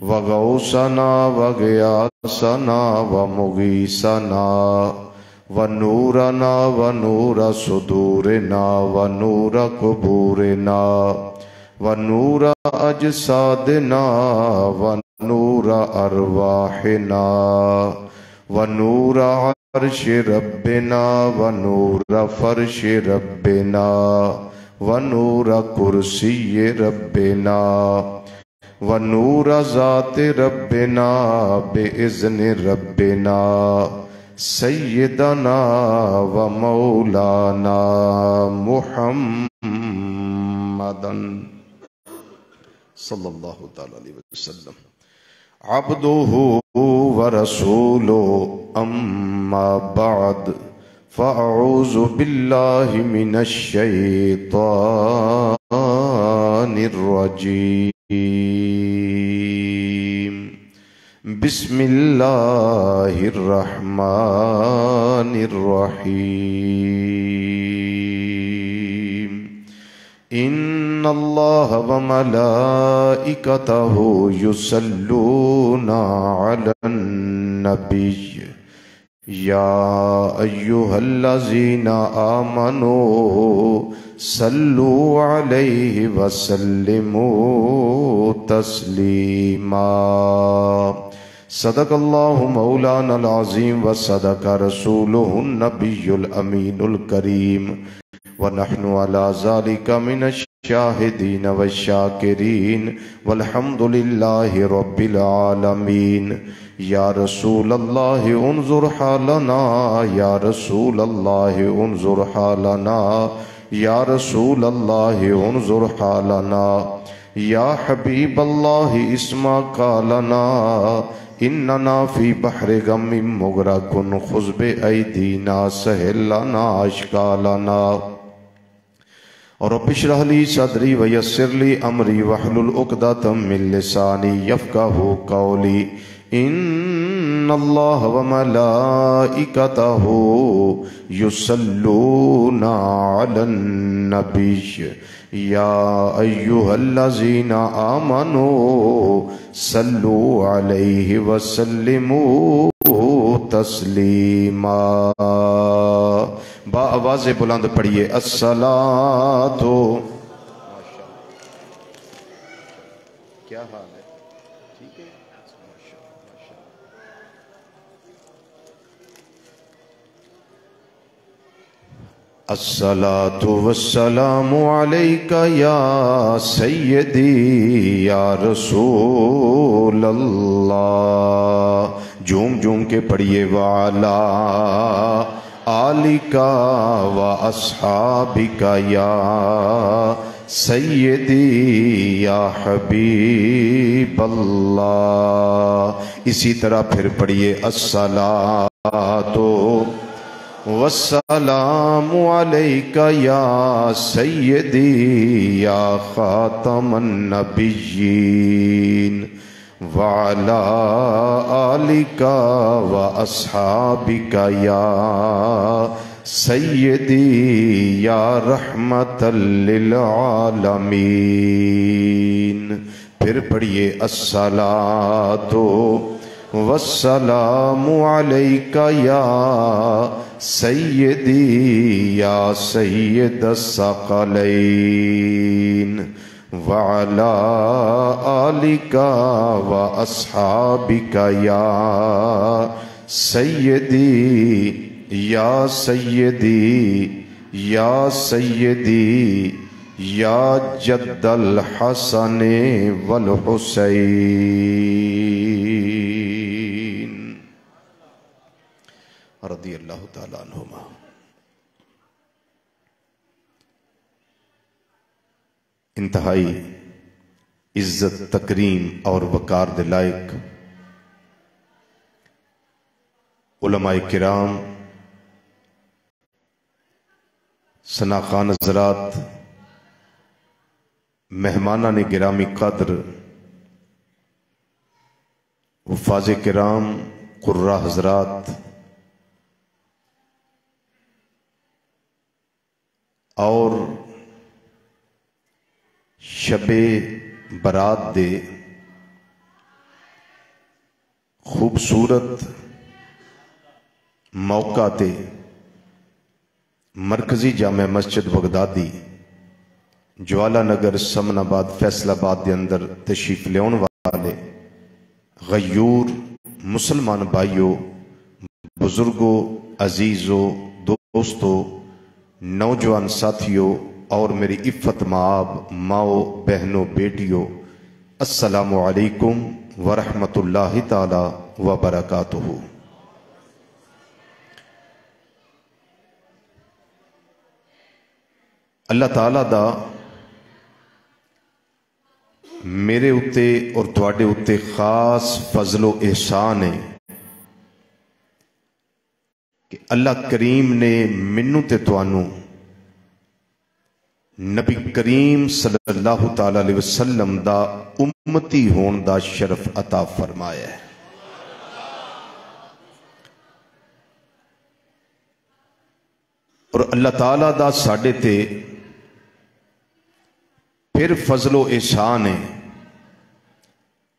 वगौसना वगयासना वमुगीसना वनूरना वनूर सुदूरना वनूर कुबूरना वनूर अजसादना वनूर अरवाहिना वनूर अर्श रब्बिना वनूर फर्श रब्बिना वनूर कुर्सी रब्बिना वनूर ज़ात रब्बिना बेइज़्न रब्बिना सय्यदना व मौलाना मुहम्मदन सल्लल्लाहु तआला अलैहि वसल्लम अब्दुहु व रसूलुहु अम्मा बअद फ़अऊज़ु बिल्लाहि मिनश शैतानिर रजीम बिस्मिल्लाहिर रहमानिर रहीम इन्नल्लाह व मलाइकतहु युसल्लूना अलन नबिय्य या अय्युहल्लज़ीना आमनू सल्लु अलैहि वसल्लिमू तस्लीमा सदक़ल्लाहु मौलानल अज़ीम व सदक़ रसूलुहुन नबियुल अमीनुल करीम व नहनु अला ज़ालिका मिनश शाहिदीन व शाकिरीन वल्हम्दुलिल्लाहि रब्बिल आलमीन। या रसूल अल्लाह उन्जुर हालना या रसूल अल्लाह उन्जुर हालना या रसूल अल्लाह उन्जुर हालना या हबीब अल्लाह इस्मा कालना इन्नना फी बहरे गम्मिम मुगरकुन खुज़्बे ऐदीना सहलना अश्कालना और रब्बिश्रह ली सदरी व यस्सिर ली अमरी वहलुल उक़दतम मिन लिसानी यफ़क़हू क़ौली इन्नल्लाह व मलाइकतहु युसल्लूना अलन नबिय्य या अय्युहल्लज़ीना आमनू सल्लु अलैहि वसल्लिमू तस्लीमा। बाआवाज़े बुलंद पढ़िए अस्सलातो। क्या हाल है? ठीक है, अस्सलातु वस्सलामु अलैका या सय्यदी या रसूल अल्लाह। झूम झूम के पढ़िए वाला आलिका व अस्हाबिका या सय्यदी या हबीब अल्लाह। इसी तरह फिर पढ़िए अस्सलातु वस्सलामु अलैका या सय्यदी या खातमन नबिय्यीन वअला आलिका व अस्हाबिका या सय्यदी या रहमतल लिल आलमीन। फिर पढ़िए अस्सलातु वस्सलामु अलैका या सय्यदी या सय्यदस सकलैन वअला आलिका व अस्हाबिका या सय्यदी या सय्यदी या सय्यदी या जद्दल हसन वल हुसैन रज़ियल्लाहु ताला अन्हुमा। इंतहाई इज्जत तकरीम और वकार दे लायक उलमाए किराम, सनाखान हज़रात, मेहमाना ने गिरामी कद्र, हुफ़ाज़ किराम, कुर्रा हज़रात और शबे बरात दे खूबसूरत मौका ते मरकजी जामे मस्जिद बगदादी ज्वाला नगर समनाबाद फैसलाबाद के अंदर तशरीफ लियाउण वाले गयूर मुसलमान भाइयों, बुजुर्गों, अजीजों, दोस्तों, नौजवान साथियों और मेरी इफ़्फ़त माब माओ, बहनों, बेटियों, अस्सलामु अलैकुम वरहमतुल्लाहि ताला व बरकातुहू। अल्लाह ताला दा मेरे उत्ते और तुहाडे उत्ते खास फजलो एहसान है कि अल्लाह करीम ने मैनू ते तुहानू नबी करीम सल्लल्लाहु ताला अलैहि वसल्लम दा उम्मती होने दा शरफ अता फरमाया है। और अल्लाह ताला दा साडे ते फिर फजलो एहसान है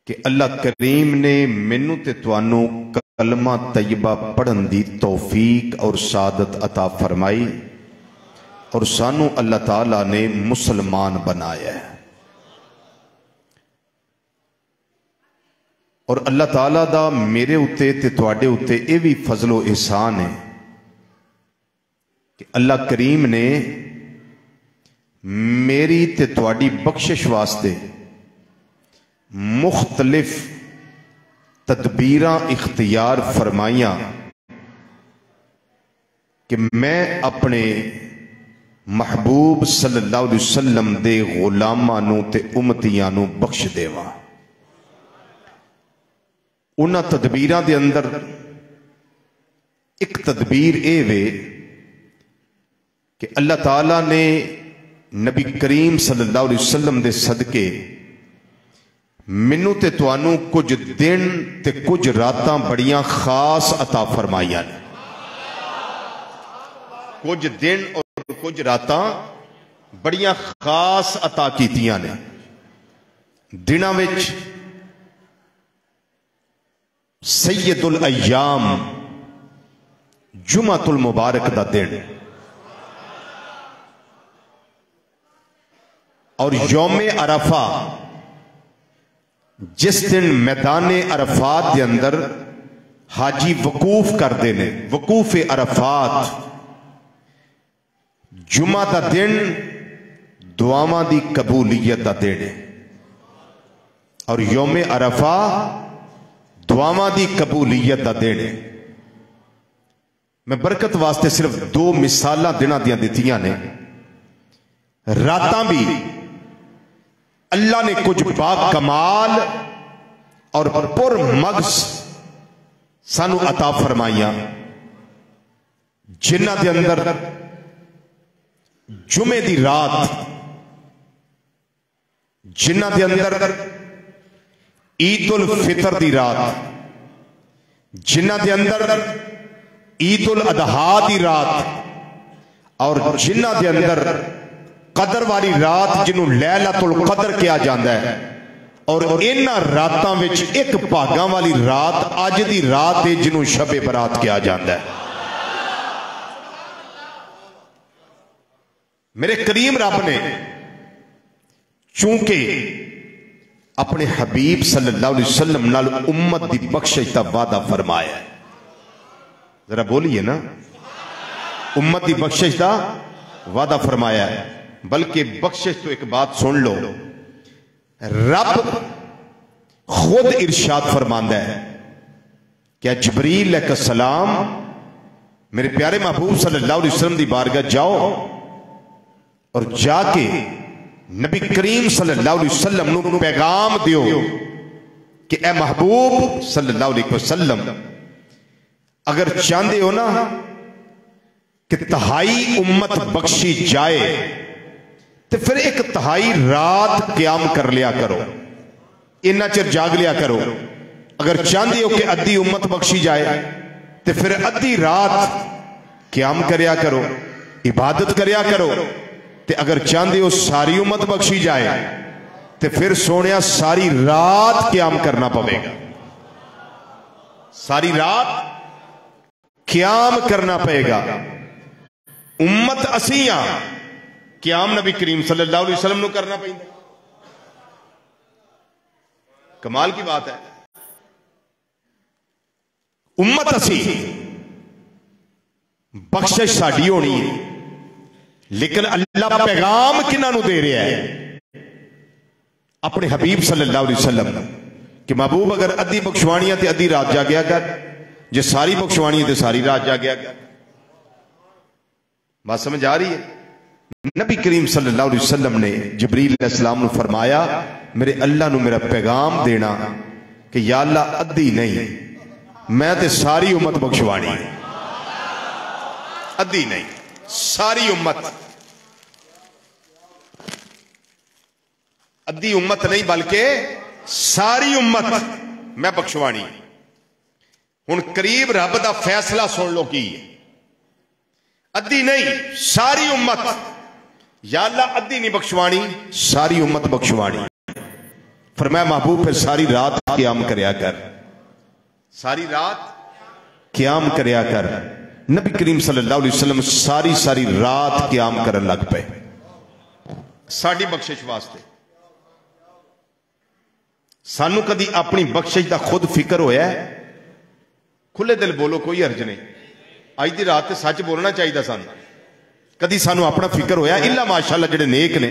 कि अल्लाह करीम ने मैनू ते तुहानू कलमा तैयबा पढ़न दी तौफीक और सादत अता फरमाई और सानू अल्लाह ताला ने मुसलमान बनाया है। और अल्लाह ताला दा मेरे उत्ते ते तुहाडे उत्ते यह भी फजलो एहसान है कि अल्लाह करीम ने मेरी ते तुहाडी बख्शिश वास्ते मुख्तलिफ तदबीरां इख्तियार फरमाइयां कि मैं अपने महबूब सल्लल्लाहु अलैहि वसल्लम दे गुलामां नू ते उम्मतियां नू बख्श देवां। उन्हां तदबीरां दे अंदर एक तदबीर ए वे कि अल्लाह ताला ने नबी करीम सल्लल्लाहु अलैहि वसल्लम दे सदके मैनू ते तुहानू कुछ दिन ते कुछ रातां बड़ियां खास अता फरमाइयां ने। कुछ दिन और कुछ रातां बड़ियां खास अता कीतियां ने। दिनां विच सैयदुल अय्याम जुमातुल मुबारक दा दिन और यौमे अरफा, जिस दिन मैदाने अरफात के अंदर हाजी वकूफ करते हैं, वकूफ अरफात, जुमा का दिन दुआवां दी कबूलियत का दिन है और यौमे अरफा दुआवां दी कबूलियत का दिन है। मैं बरकत वास्ते सिर्फ दो मिसाल दिनां दियां दित्तियां ने। रातां भी अल्लाह ने कुछ बा कमाल और पुर मगज सानू अता फरमाइया, जिन्हां दे अंदर जुमे दी रात, जिन्हां दे अंदर ईद उल फितर दी रात, जिन्हां दे अंदर ईद उल अदहा दी रात और जिन्हां दे अंदर कदर वाली रात जिन्हों लैलतुल कदर कहा जाता है। और इन्हां रातां विच एक भागां वाली रात अज दी रात है जिन्हों शबे बरात कहा जाता है। मेरे करीम रब ने चूंकि अपने हबीब सल्लल्लाहु अलैहि वसल्लम नाल उम्मत दी बख्शिश दा वादा फरमाया है। जरा बोलिए ना, उम्मत दी बख्शिश दा वादा फरमाया है। बल्कि बख्शिश तो एक बात सुन लो, रब खुद इरशाद फरमांदा है क्या जिब्रील अलैहिस्सलाम मेरे प्यारे महबूब सल्लल्लाहु अलैहि वसल्लम दी बारगाह जाओ और जाके नबी करीम सल्लल्लाहु अलैहि वसल्लम नू पैगाम दियो कि ए महबूब सल्लल्लाहु अलैहि वसल्लम, अगर चाहते हो ना कि तिहाई उम्मत बख्शी जाए तो फिर एक तिहाई रात क्याम कर लिया करो, इन्ना चिर जाग लिया करो। अगर चाहते हो कि अद्धी उम्मत बख्शी जाए तो फिर अद्धी रात क्याम करया करो, इबादत करया करो। ते अगर चाहते हो सारी उम्मत बख्शी जाए तो फिर सोने सारी रात क्याम करना पवेगा। सारी रात क्याम करना पड़ेगा। उम्मत असी हाँ, क्याम नबी करीम सल्लल्लाहु अलैहि वसल्लम को करना पैंदा। कमाल की बात है। उम्मत असी, बख्शिश साडी होनी है, लेकिन अल्लाह पैगाम किन्हां नूं दे रहा है? अपने हबीब सल्लल्लाहु अलैहि वसल्लम कि महबूब अगर अद्धी बख्शवाणियां ते अद्धी रात जागया कर, जे सारी बख्शवाणियां ते सारी रात जागया कर। बात समझ आ रही है? नबी करीम सल्लल्लाहु अलैहि वसल्लम ने जिब्रील अलैहिस्सलाम नूं फरमाया, मेरे अल्लाह नूं मेरा पैगाम देना कि या अल्लाह अद्धी नहीं, मैं ते सारी उम्मत बख्शवाणी, अद्धी नहीं सारी उम्मत। अद्धी उम्मत नहीं बल्कि सारी उम्मत मैं बख्शवाणी। हुण करीब रब दा फैसला सुन लो की, अद्धी नहीं सारी उम्मत। या अल्लाह अद्धी नहीं बख्शवाणी, सारी उम्मत बख्शवाणी। फरमाया महबूब फिर सारी रात क़याम करया कर, सारी रात क़याम करया कर। नबी करीम सल्लल्लाहु अलैहि वसल्लम सारी सारी रात क़याम करन लग पे साडी बख्शिश वास्ते। सानू कदी अपनी बख्शिश का खुद फिक्र होया है? खुले दिल बोलो, कोई अर्ज नहीं। अज की रात सच बोलना चाहिए सानू। कदी सानू अपना फिक्र होया? इल्ला माशाअल्लाह जिहड़े नेक ने,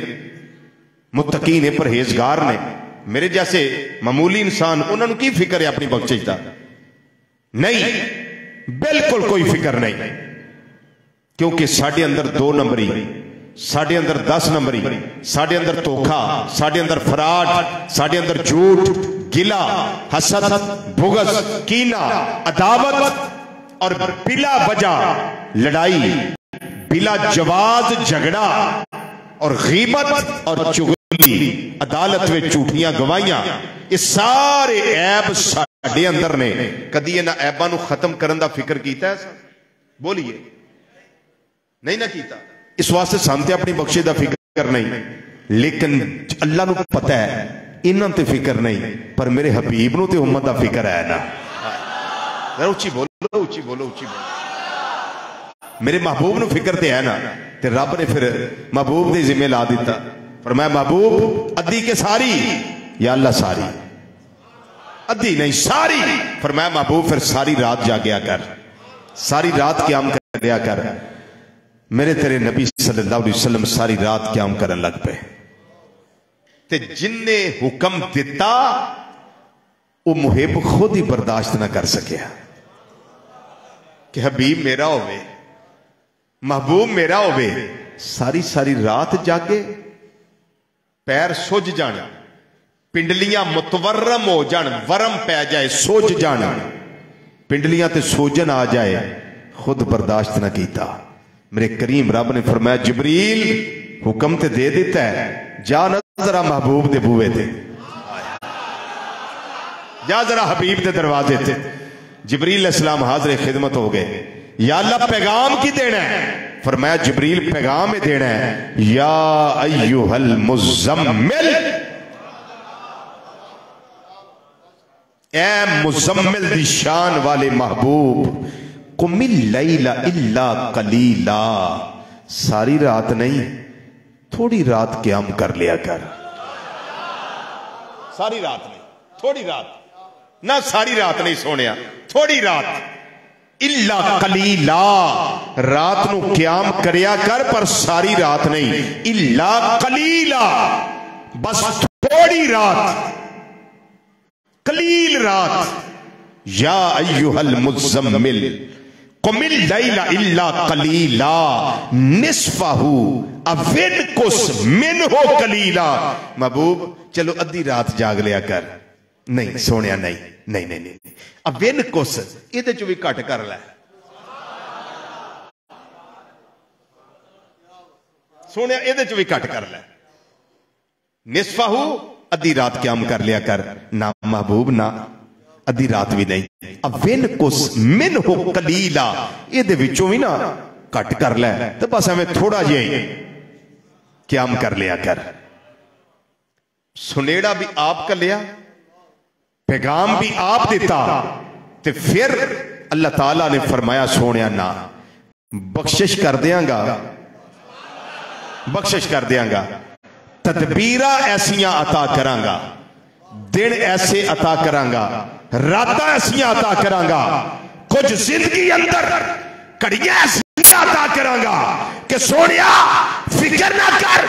मुत्तकी ने, परहेजगार ने, मेरे जैसे मामूली इंसान, उन्होंने की फिक्र है अपनी बख्शिश का? नहीं, बिल्कुल कोई फिक्र नहीं। क्योंकि साडे अंदर 2 नंबरी, साडे अंदर 10 नंबरी, साडे अंदर धोखा, साडे अंदर फराड, साडे अंदर झूठ, गिला, हसद, बुग़्ज़, कीना, अदावत और बिला वजह लड़ाई, बिला जवाज झगड़ा और गीबत और चुगली, अदालत में झूठियां गवाहियां, ये सारे ऐब साडे अंदर ने। कदी इन्हां ऐबां नूं खत्म करन दा फिक्र कीता है? बोलिए, नहीं ना कीता। इस वास्ते सामने अपनी बख्शे का फिक्र नहीं, लेकिन अल्लाह नूं पता है इन्हां ते फिक्र नहीं, पर मेरे हबीब नूं ते उम्मत का फिक्र है ना। उच्ची बोलो, उच्ची बोलो, उच्ची बोलो। मेरे महबूब नूं फिक्र ते है ना। ते रब ने फिर महबूब दे जिम्मे ला दिता। फरमाया महबूब अद्धी के सारी? या अल्लाह सारी। अद्धी नहीं सारी। फरमाया महबूब फिर सारी रात जागया कर, सारी रात क़याम करया कर। मेरे तेरे नबी सल्लल्लाहु अलैहि वसल्लम सारी रात क़याम करन लग पे। ते जिन्ने हुक्म दिता वो मुहिब खुद ही बर्दाश्त ना कर सकिया कि हबीब मेरा होवे, महबूब मेरा होवे। सारी सारी रात जागे, पैर सुज जान, पिंडलियां मुतवर्रम हो जान, वरम पै जाए, सुज जान, पिंडलियां ते सोजन आ जाए, खुद बर्दाश्त ना कीता। मेरे करीम रब ने फरमाया जिब्रील हुक्म ते दे दिता है, जा ना जरा महबूब दे बूहे ते, जा जरा हबीब दे दरवाजे ते। जिब्रील अलैहिस्सलाम हाज़िर खिदमत हो गए। या अल्लाह पैगाम की देना है? फरमाया जिब्रील पैगाम में देना है, या अय्युहल मुज़म्मिल, ए मुज़म्मिल दी शान वाले महबूब, कुमिल लैला इल्ला कलीला, सारी रात नहीं थोड़ी रात क़याम कर लिया कर। सारी रात नहीं, थोड़ी रात ना, सारी रात नहीं सोनिया, थोड़ी रात। इल्ला कलीला, रात नू क़याम करया कर, पर सारी रात नहीं। इल्ला कलीला, बस थोड़ी रात, कलील रात। या अय्युहल मुज़म्मिल कुमिल लैला इल्ला कलीला निस्फहु अविनकुस मिनहु कलीला। महबूब चलो अद्धी रात जाग लिया कर। नहीं सोनिया, नहीं नहीं नहीं नहीं, अविनकुस इहदे चों भी घट कर लै। सोनिया इहदे चों भी घट कर लै। निस्फहु अद्धी रात क़याम कर लिया कर। ना महबूब ना अद्धी रात भी नहीं, अविनकुस मिनहु कलीला, इहदे विचों भी ना घट कर लै। तो बस एवें थोड़ा जिहा क्याम कर लिया कर। सुनेड़ा भी आप कर लिया, पैगाम भी आप देता, ते फिर अल्लाह ताला ने फरमाया सोनिया ना बख्शिश कर देंगा, बख्शिश कर देंगा, तदबीरा ऐसियां अता करांगा, दिन ऐसे अता करांगा, रातां ऐसियां अता करांगा, कुछ जिंदगी अंदर घड़ियां ऐसियां अता करांगा कि सोनिया फिक्र ना कर,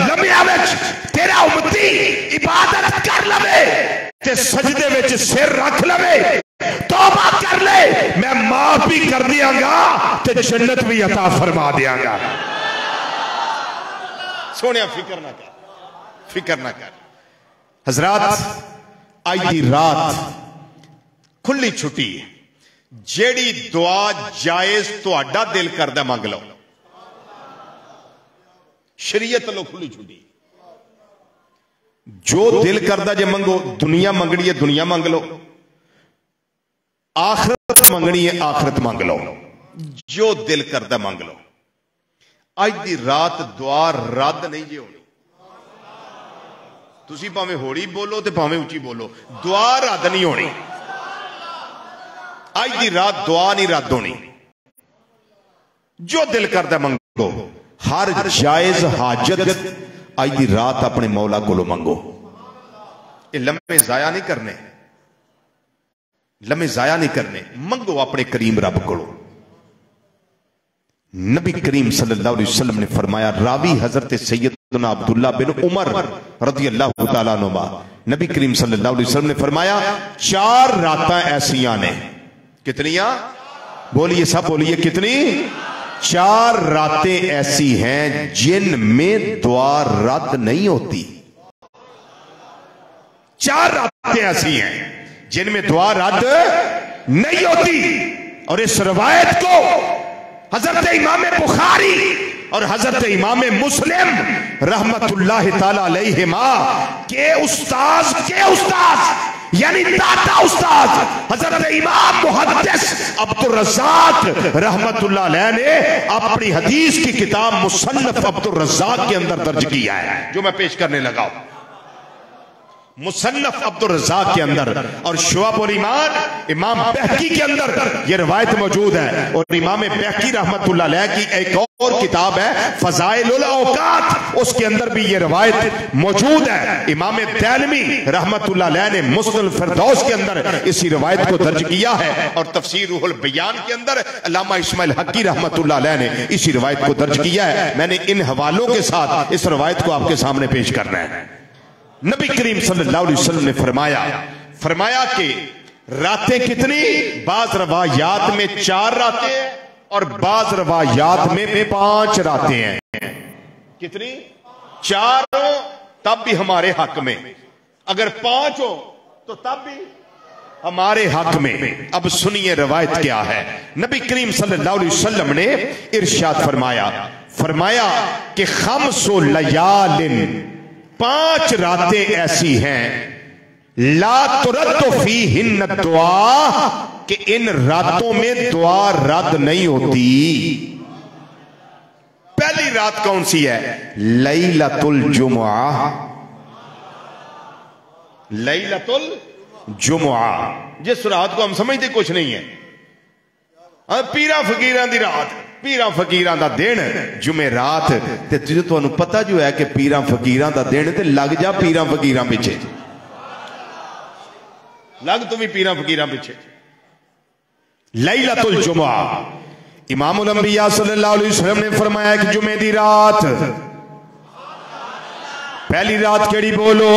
लम्हियां विच तेरा उम्मती इबादत कर लवे ते सजदे विच सिर रख लवे, तौबा कर ले, मैं माफ भी कर दियांगा ते जन्नत भी अता फरमा दियांगा। सोनिया फिक्र ना कर, फिक्र ना कर। हजरात आज दी रात खुली छुट्टी है, जेड़ी दुआ जायज तुहाडा दिल करदा मंग लो, शरीयत लो खुली छुट्टी। जो दिल करदा जे मंगो, दुनिया मंगनी है दुनिया मंग लो, आखिरत मंगनी है आखिरत मंग लो, जो दिल करदा मंग लो। अज दी रात दुआ रद्द नहीं जे होनी, तुसी भावें होली बोलो ते भावें उच्ची बोलो, दुआ रद्द नहीं होनी। अज दी रात दुआ नहीं रद्द होनी, जो दिल करदा मंगो, हर जायज हाजत अज दी रात अपने मौला कोलों मंगो। ये लम्हे जाया नहीं करने, लम्हे जाया नहीं करने, मंगो अपने करीम रब कोलों। नबी करीम सल्लल्लाहु अलैहि वसल्लम ने फरमाया, रावी हजरत सैयदना अब्दुल्लाह बिन उमर रज़ियल्लाहु ताला अन्हुमा, नबी करीम सल्लल्लाहु अलैहि वसल्लम ने फरमाया, 4 रातां ऐसियां ने, कितनियां? बोलिए सब बोलिए, कितनी? 4 रातें ऐसी हैं जिनमें दुआ रद्द नहीं होती। 4 रातें ऐसी हैं जिनमें दुआ रद्द नहीं होती। और इस रवायत को हजरत इमाम बुखारी और हजरत इमाम मुस्लिम रहमतुल्लाह ताला अलैहिमा के उस्ताद यानी दाता उस्ताद हजरत इमाम मुहद्दिस अब्दुल रज़्ज़ाक रहमतुल्लाह अलैह ने अपनी हदीस की किताब मुसन्नफ अब्दुल रज़्ज़ाक के अंदर दर्ज किया है, जो मैं पेश करने लगा हूं। मुसन्नफ अब्दुल रज़्ज़ाक के अंदर और शुअबुल ईमान इमाम बैहकी के अंदर यह रवायत मौजूद है। और इमाम बैहकी रहमतुल्लाह अलैह की एक और किताब है फ़ज़ाइलुल औक़ात, उसके अंदर भी यह रवायत मौजूद है। इमाम दैलमी रहमतुल्लाह अलैह ने मुस्नद फ़िरदौस के अंदर इसी रवायत को दर्ज किया है। और तफसीर रूहुल बयान के अंदर अल्लामा इस्माइल हक़ी रहमतुल्लाह अलैह ने इसी रवायत को दर्ज किया है। मैंने इन हवालों के साथ इस रवायत को आपके सामने पेश करना है। नबी करीम सल्लल्लाहु अलैहि वसल्लम ने फरमाया कि रातें कितनी? बाज रवायात में 4 रातें और बाज रवायात में 5 रातें हैं। कितनी? 4 हो तब भी हमारे हक में, अगर 5 हो तो तब भी हमारे हक में। अब सुनिए रवायत क्या है। नबी करीम सल्लल्लाहु अलैहि वसल्लम ने इरशाद फरमाया कि खम्सु लयालिन, 5 रातें ऐसी हैं ला तुरद्दु फीहिन्न दुआ, कि इन रातों में दुआ रद्द नहीं होती। पहली रात कौन सी है? लैलतुल जुमुआ, लैलतुल जुमुआ। जिस रात को हम समझते कुछ नहीं है, पीरा फकीरां दी रात, पीरा फकीरां दा दिन जुमेरात। ते जो तुहानू पता जो है कि पीरा फकीरां दा दिन, ते लग जा पीरा फकीरां पिछे, लग तू भी पीरा फकीरां पिछे। लैलतुल जुमुआ, इमामुल अंबिया सल्लल्लाहु अलैहि वसल्लम ने फरमाया कि जुमे दी रात, पहली रात केड़ी बोलो?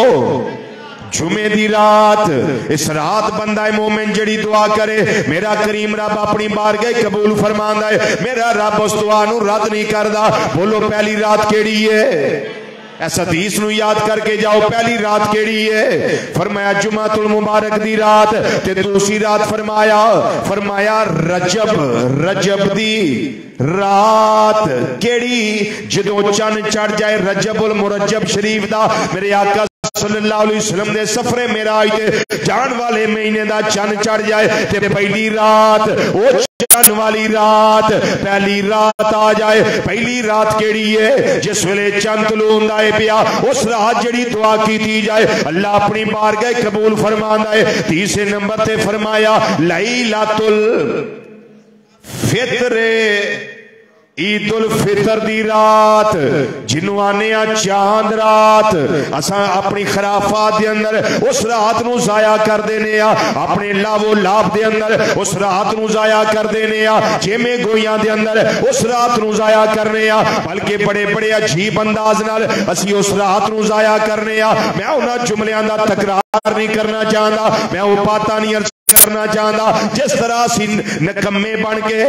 जुमे दी रात। इस रात बंदा मोमिन जड़ी दुआ करे, मेरा करीम रब अपनी बारगाह कबूल फरमांदा है, मेरा रब उस दुआ नू रद्द नहीं करदा। बोलो पहली रात केड़ी है? इस हदीस नू याद करके जाओ, पहली रात केड़ी है? फरमाया जुमातुल मुबारक दी रात। ते दूसरी रात फरमाया रजब दी रात। केड़ी? जदों चंद चढ़ जाए रजबुल मुरज्जब शरीफ दा, मेरे आका सल्लल्लाहु अलैहि वसल्लम दे सफरे मेराज ते जान वाले महीने दा चंद चढ़ जाए ते पहली रात ओ चंद वाली रात पहली रात आ जाए। पहली रात केड़ी है जिस वेले चंद तलूंदा है पिया उस रात जेड़ी दुआ की जाए अल्लाह अपनी बारगाह कबूल फरमांदा है। तीसरे नंबर ते फरमाया लैलातुल फित्रे ईद उल फितर दी रात जिन्हों आने चांद रात असा अपनी खराफात दे अंदर उस रात नू जाया कर देने अपने लावो लाभ दे अंदर उस रात नू जाया कर देने जेमे गोइयां दे अंदर उस रात नू जाया करने बल्कि बड़े बड़े अजीब अंदाज नाल असी उस रात नू जाया करने मैं उन्हां जुमलियां दा तकरार नहीं करना चाहता मैं वो बातां नहीं करना चाहता जिस तरह असी नकम्मे बन के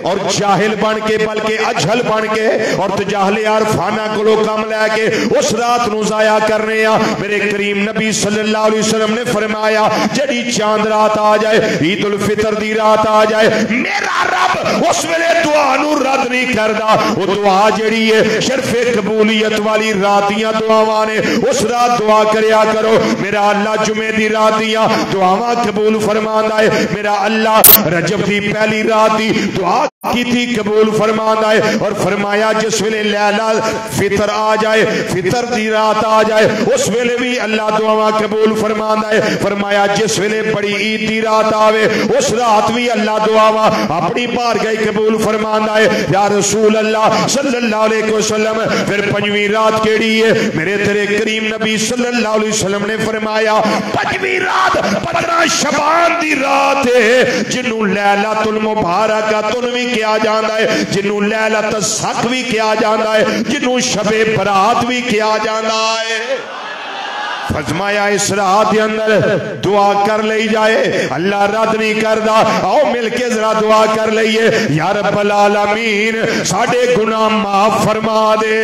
और जाहिल बन के बल्कि अजहल बन के और तजाहले आरफाना को कम लैके उस रात नू जाया करने मेरे करीम नबी सल्लल्लाहु अलैहि वसल्लम ने फरमाया जड़ी चांद रात आ जाए ईद उल फितर दी रात आ जाए मेरा रब उस वेले दुआ नू रद्द नहीं करदा। वो दुआ जड़ी है शर्फे कबूलियत वाली रात दियां दुआवां ने उस रात दुआ करया करो मेरा अल्लाह जुमे दी रात दियां दुआवां कबूल फरमांदा है। मेरा अल्लाह रजब की पहली रात दी दुआ की थी कबूल फरमांदा है और फरमाया जिस वेले लैला फितर आ जाए फितर दी रात आ जाए उस वेले भी अल्लाह दुआवां कबूल फरमांदा है। फरमाया जिस वेले बड़ी ईद दी रात आवे उस रात भी अल्लाह दुआवां अपनी बारगाह कबूल फरमांदा है। या रसूल अल्लाह सल्लल्लाहु अलैहि वसल्लम फिर पंजवीं रात केड़ी है मेरे तेरे करीम नबी सल्लल्लाहु अलैहि वसल्लम ने फरमाया पंजवीं रात 15 शबान दी रात है जिन्नू लैलातुल मुबारकातुन भी किया जाता है जिन्नू लैलातुल सख भी किया जाता है जिन्नू शबे बरात भी किया जाता है। फरमाया इस रात के अंदर दुआ कर ली जाए अल्लाह रद्द नहीं करदा। आओ मिलके जरा दुआ कर लईए या रब्बल आलमीन साडे गुनाह माफ फरमा दे।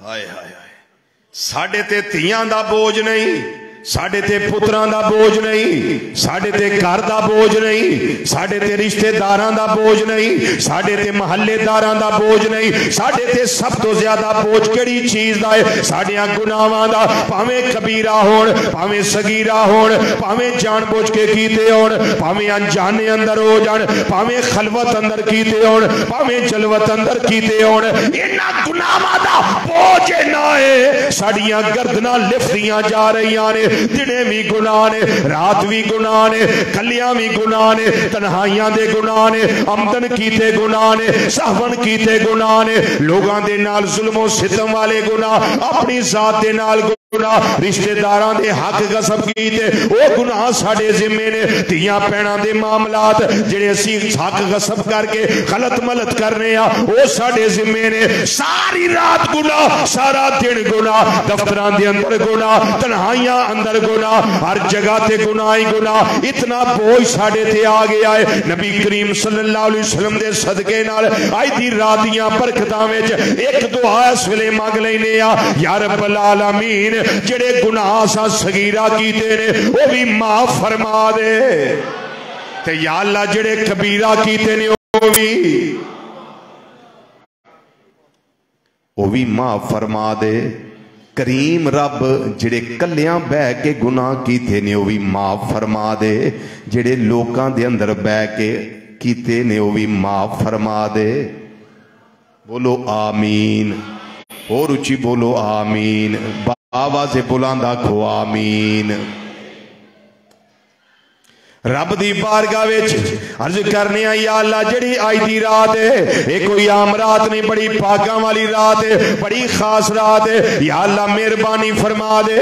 हाय हाय हाय साडे ते धीआं दा बोझ नहीं साडे ते पुत्रां दा बोझ नहीं साडे ते घर दा बोझ नहीं साडे ते रिश्तेदारां दा बोझ नहीं साडे ते महल्लेदारां दा बोझ नहीं साडे ते सब तो ज्यादा बोझ केड़ी चीज दा है साडियां गुनाहां दा भावें कबीरा होण भावें सगीरा होण भावें जानबूझ के कीते होण भावें अनजाने अंदर हो जाण भावें खलवत अंदर कीते होण भावें जलवत अंदर कीते होण इन्हां गुनाहां दा बोझ ना है साडियां गर्दनां लिफदियां जा रहीआं ने दिने भी गुनाह ने रात भी गुनाह ने कलियां भी गुनाह ने तन्हाइयां दे गुनाह ने आमदन कीते गुनाह ने सहवन कीते गुनाह ने लोगां दे नाल जुल्म सितम वाले गुनाह अपनी जात दे नाल रिश्तेदारां दे हक गसब कीते ओ गुनाह साडे जिम्मे ने धीआं भैणां दे मामलात जेड़े असीं हक गसब करके गलत मलत करने आ ओ साडे जिम्मे ने सारी रात गुनाह सारा दिन गुनाह दफ्तरां दे अंदर गुनाह तन्हाइयां अंदर गुनाह हर जगह ते गुनाह ही गुनाह इतना बोझ साडे ते आ गया है। नबी करीम सल्लल्लाहु अलैहि वसल्लम दे सदके नाल अज दी रात दियां बरकतां विच एक दुआ इस वेले मंग लैने आ या रब्बल आलमीन जेड़े गुनाह सा सगीरा कीते ने वो भी माफ फरमा दे ते या अल्लाह जेड़े कबीरा कीते ने वो भी माफ फरमा दे। करीम रब जेड़े कलियां बह के गुनाह कीते ने वो भी माफ फरमा दे जेड़े लोकां दे अंदर बह के कीते ने वो भी माफ फरमा दे। बोलो आमीन और उची बोलो आमीन आवाज़ बुलंद आखो आमीन। रब दी बारगाह विच अर्ज करने या अल्लाह जेड़ी अज दी रात है ये कोई आम रात नहीं बड़ी भागां वाली रात है बड़ी खास रात है या अल्लाह मेहरबानी फरमा दे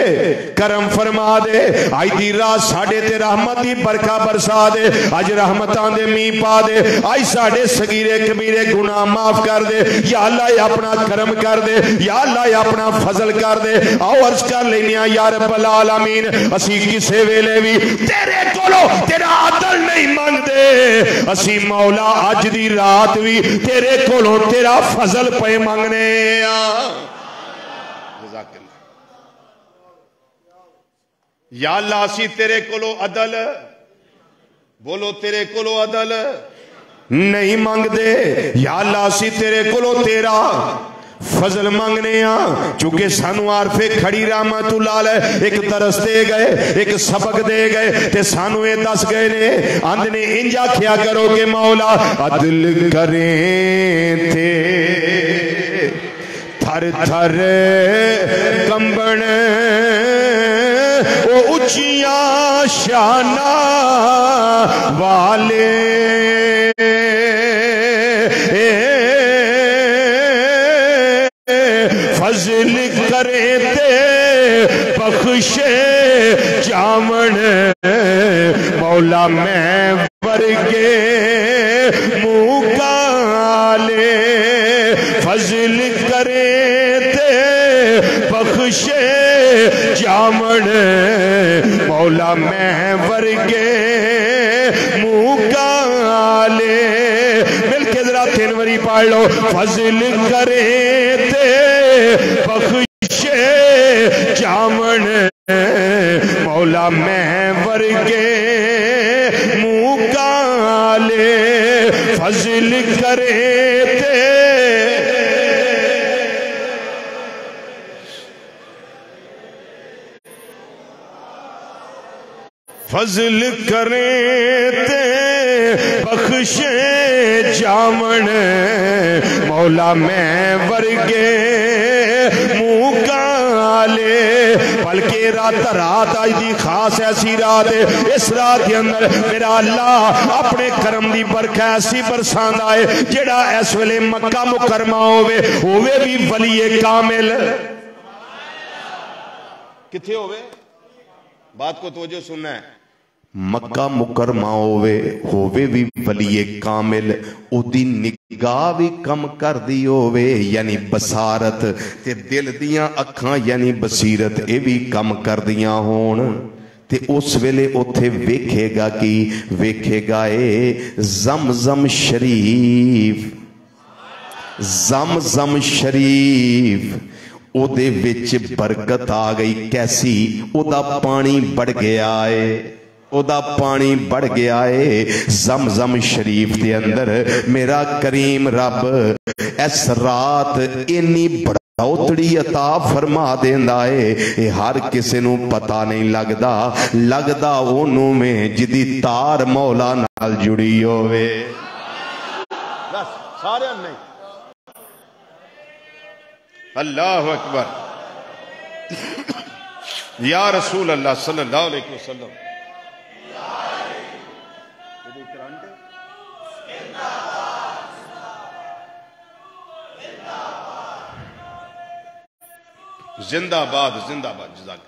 करम फरमा दे अज दी रात साडे ते रहमत दी बरखा बरसा दे अज रहमतां दे मींह पा दे अज साडे सगीरे कबीरे गुनाह माफ कर दे या अल्लाह अपना करम कर दे या अल्लाह अपना फजल कर दे। आओ अर्ज कर लेने या रब्बल आलमीन असी किसे वेले भी तेरे कोलों तेरा अदल नहीं मंगदे असी मौला अज दी रात भी तेरे कोलों तेरा फजल पे मंगने या अल्लाह असी तेरे कोलों अदल बोलो तेरे कोलों अदल नहीं मंगदे या अल्लाह असी तेरे कोलों तेरा फजल मंगने चूंकि सानू आरफे खड़ी रहमतुल्लाह अलैह एक दरस दे गए, एक सबक दे गए, ते सानू ये दस गए ने, आंदे ने इंज आख्या करो कि मौला अदल करें थे थर थर कंबन ओ उचिया शाना वाले फजल करे ते बख्शे जामन मौला मैं वर्गे मुँह काले फजल करे ते बख्शे जामन मौला मैं वर्गे मुँह काले। मिलके जरा 3 बारी पढ़ लो। फजल करे ते बख्शे जामन मौला मैं वर्गे मुँह काले फजल करे ते फजल करे ते बख्शे जामन मौला मैं वर्गे मुँह काले। बल्कि रात आज दी खास ऐसी रात है, इस रात के अंदर मेरा अल्लाह अपने करम दी बरखा ऐसी बरसांदा है जेड़ा इस वेले मक्का मुकरमा होवे भी वलीए कामिल किथे होवे। बात को तवज्जो सुनना है। मक्का मुकरमा होवे भी वलीए कामिल, ओदी निगाह भी कम कर दी होवे यानी बसारत, ते दिल दियां अखां यानी बसीरत ये भी कम कर दियां होण, ते उस वेले उत्थे वेखेगा कि वेखेगा ए ज़मज़म शरीफ, ज़मज़म शरीफ ओदे विच बरकत आ गई। कैसी? ओदा पानी बढ़ गया है, ओदा पानी बढ़ गया है। ज़मज़म शरीफ के अंदर मेरा करीम रब इस रात इन्नी बढ़ोतरी अता फरमा देंदा है, ये हर किसी नू पता नहीं लगदा, लगदा ओनू में जिदी तार मौला नाल जुड़ी होवे। बस सारे नहीं। अल्लाह अकबर या रसूल अल्लाह सल्लल्लाहु अलैहि वसल्लम। जिंदाबाद जिंदाबाद जज़ाक।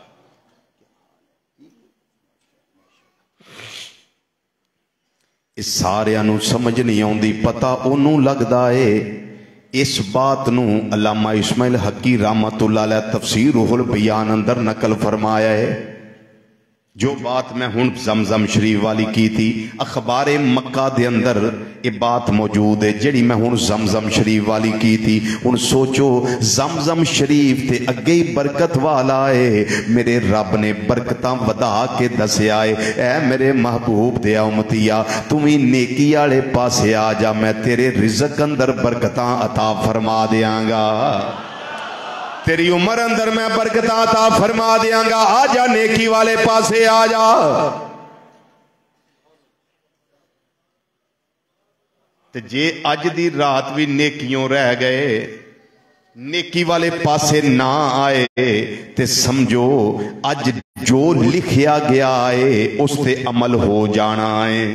इस सारियां नू समझ नहीं आउंदी, पता ओनू लगदा है। इस बात नू अल्लामा इस्माइल हकी रहमतुल्लाह अलैह तफसीर रुहुल बयान अंदर नकल फरमाया है। जो बात मैं हुण ज़मज़म शरीफ वाली की थी, अखबारे मक्का दे अंदर ये बात मौजूद है जिहड़ी मैं हुण ज़मज़म शरीफ वाली की थी। हुण सोचो ज़मज़म शरीफ ते अगे ही बरकत वाला है, मेरे रब ने बरकतां वधा के दसिया है। ऐ मेरे महबूब दे उम्मतिया तू भी नेकी वाले पासे आ जा, मैं तेरे रिज़क अंदर बरकतां अता फरमा देंगा, तेरी उम्र अंदर मैं बरकत अता फरमा देंगा। आ जा नेकी वाले पासे आ जा। ते जे अज दी रात भी नेकियों रह गए, नेकी वाले पासे ना आए, ते समझो अज जो लिखिया गया है उस ते अमल हो जाना है।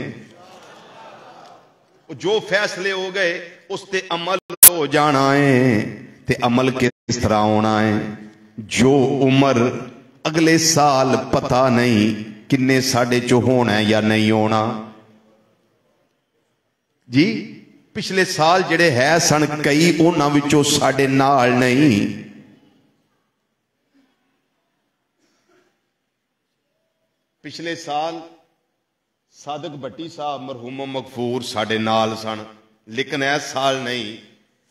जो फैसले हो गए उस ते अमल हो जाना है। ते अमल किस तरह होना है? जो उम्र अगले साल पता नहीं किन्ने साडे चो होना है या नहीं होना जी। पिछले साल जिहड़े है सन कई उन्हां विचों साडे नाल नहीं। पिछले साल सादक भट्टी साहब मरहूम मगफूर साडे नाल सन, लेकिन इस साल नहीं।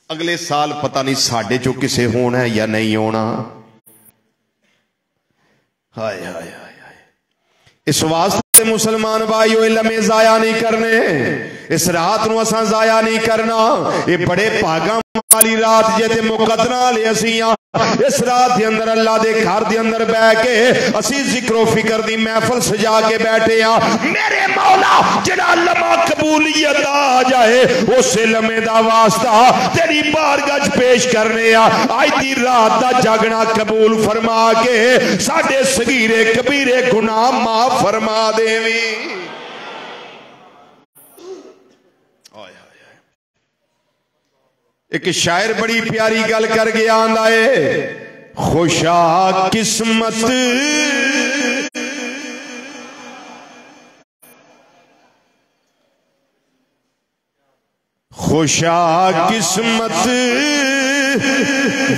अगले साल पता नहीं साडे चो किसे होना है या नहीं होना। हाय हाय हाय हाय। इस वास्ते मुसलमान भाइयों लम्हे जाया नहीं करने, इस रात नूं असां जाया नहीं करना। ये बड़े भागा वाली रात जे ते मुकदरा ले असीं इस रात के अंदर अल्लाह के घर के अंदर बह के असी जिक्रो फिक्र दी महफल सजा के बैठे हाँ। मेरे मौला जिहड़ा लम्हा कबूलियत आ जाए उस लम्हे दा वास्ता तेरी बारगाह पेश करने अज दी रात दा जागना कबूल फरमा के साडे सगीरे कबीरे गुनाह माफ फरमा देवी। एक शायर बड़ी प्यारी गल कर गया आंदा है, खुशा किस्मत खुशा किस्मत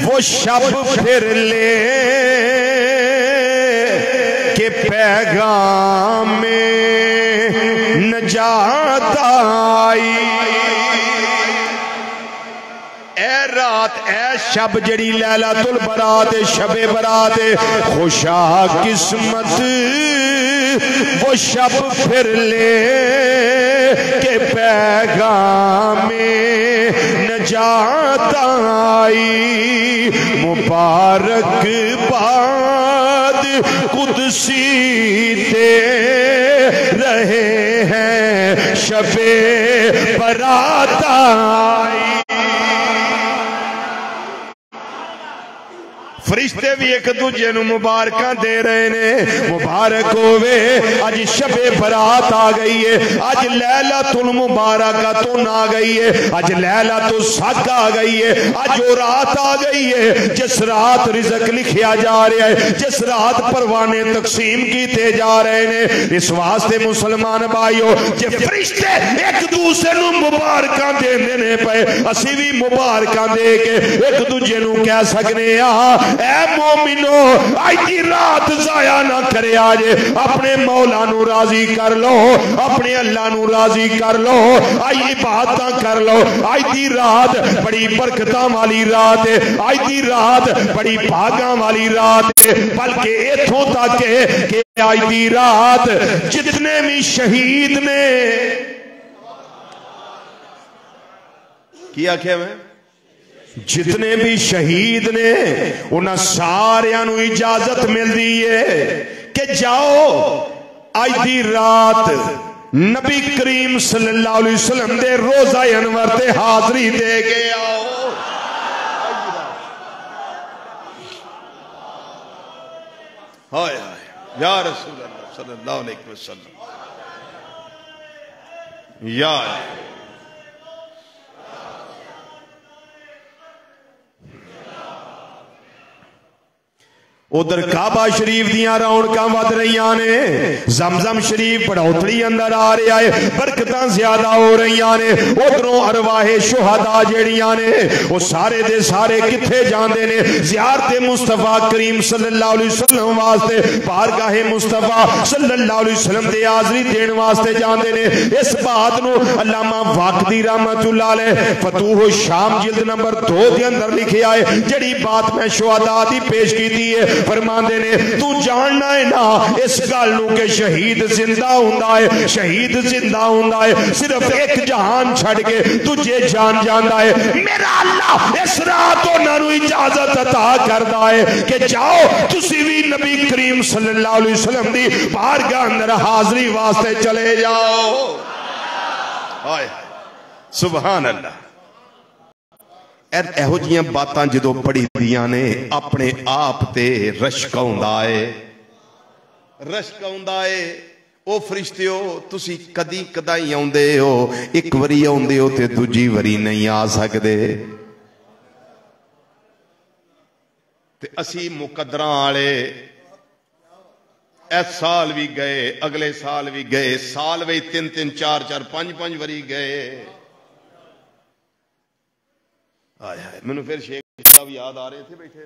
वो शब फिर ले के पैगाम में नजात आई। रात ऐ शब जड़ी लैलातुल बरात शबे बरात खुशा किस्मत वो शब फिर ले के पैगाम में नजात आई। मुबारक बाद कुदसी दे रहे हैं शबे बरात आई। फरिश्ते भी एक दूजे नूं मुबारकां दे रहे ने, मुबारक होवे अज शबे बरात आ गई है, अज लैलातुल मुबारकातुन आ गई है, अज लैलातुल सद आ गई है, अज वो रात आ गई है जिस रात रिज़्क लिखिया जा रहा है, जिस रात परवाने तकसीम किए जा रहे ने। इस वास्ते मुसलमान भाइयों जे फरिश्ते एक दूसरे नूं मुबारकां देंदे ने पे असीं भी मुबारकां दे के एक दूजे नूं कह सकने आ ऐ मोमिनो आज की रात जाया ना करे, आज अपने मौला नू राजी कर लो, अपने अल्लाह नू राजी कर लो, आज इबादत कर लो। आज की रात बड़ी बरकतां वाली रात है, आज की रात बड़ी भागां वाली रात है, बल्कि इथों तक कि आज की रात जितने भी शहीद ने की आख्या मैं जितने भी शहीद ने उन्हें सारियां नू इजाजत मिलती है कि जाओ आज दी रात नबी करीम सल्लल्लाहु अलैहि वसल्लम दे रोजा अनवर ते हाजरी दे के आओ। हाय हाय या रसूल अल्लाह सल्लल्लाहु अलैहि वसल्लम या उधर काबा शरीफ दियां रौनकां वध रही ने, जमजम शरीफ बढ़ोतरी अंदर आ रहा है, बरकतां ज्यादा हो रही ने। उधरों अरवाहे शुहदा जड़ियां ने वो सारे दे सारे किथे जांदे ने ज़ियारत मुस्तफा करीम सल्लल्लाहु अलैहि वसल्लम वास्ते, बारगाहे मुस्तफा सल्लल्लाहु अलैहि वसल्लम दे हाज़री देने वास्ते जांदे ने। इस बात नू अल्लामा वाकदी रहमतुल्लाह अलैह फतूह शाम जिल्द नंबर 2 के अंदर लिखिया है। जड़ी बात मैं शुहदा दी पेश की है, फरमांदे ने तू जानना है ना इस गल नू के शहीद जिंदा हुंदा है, शहीद जिंदा हुंदा है सिर्फ एक जहान छड़ के तुझे जान जांदा है। मेरा अल्लाह इस रात उन्हां नू इजाजत अता करदा है कि जाओ तुसी भी नबी करीम सल्लल्लाहु अलैहि वसल्लम दी बारगाह अंदर हाजरी वास्ते चले जाओ। हाय सुभान अल्लाह। एहो जिहियां बातां जदों पढ़ी दियां ने अपने आप ते रश्क आउंदा है, रश्क आउंदा है। ओ फरिश्तियो तुसी कदी कदाई आउंदे हो, एक वरी आउंदे हो ते दूजी वरी नहीं आ सकदे। ते असी मुकद्दरां वाले इस साल भी गए, अगले साल भी गए, साल भी 3-3 4-4 5-5 वरी गए। आय हाय मैनू फिर शेख साहब याद आ रहे थे बैठे।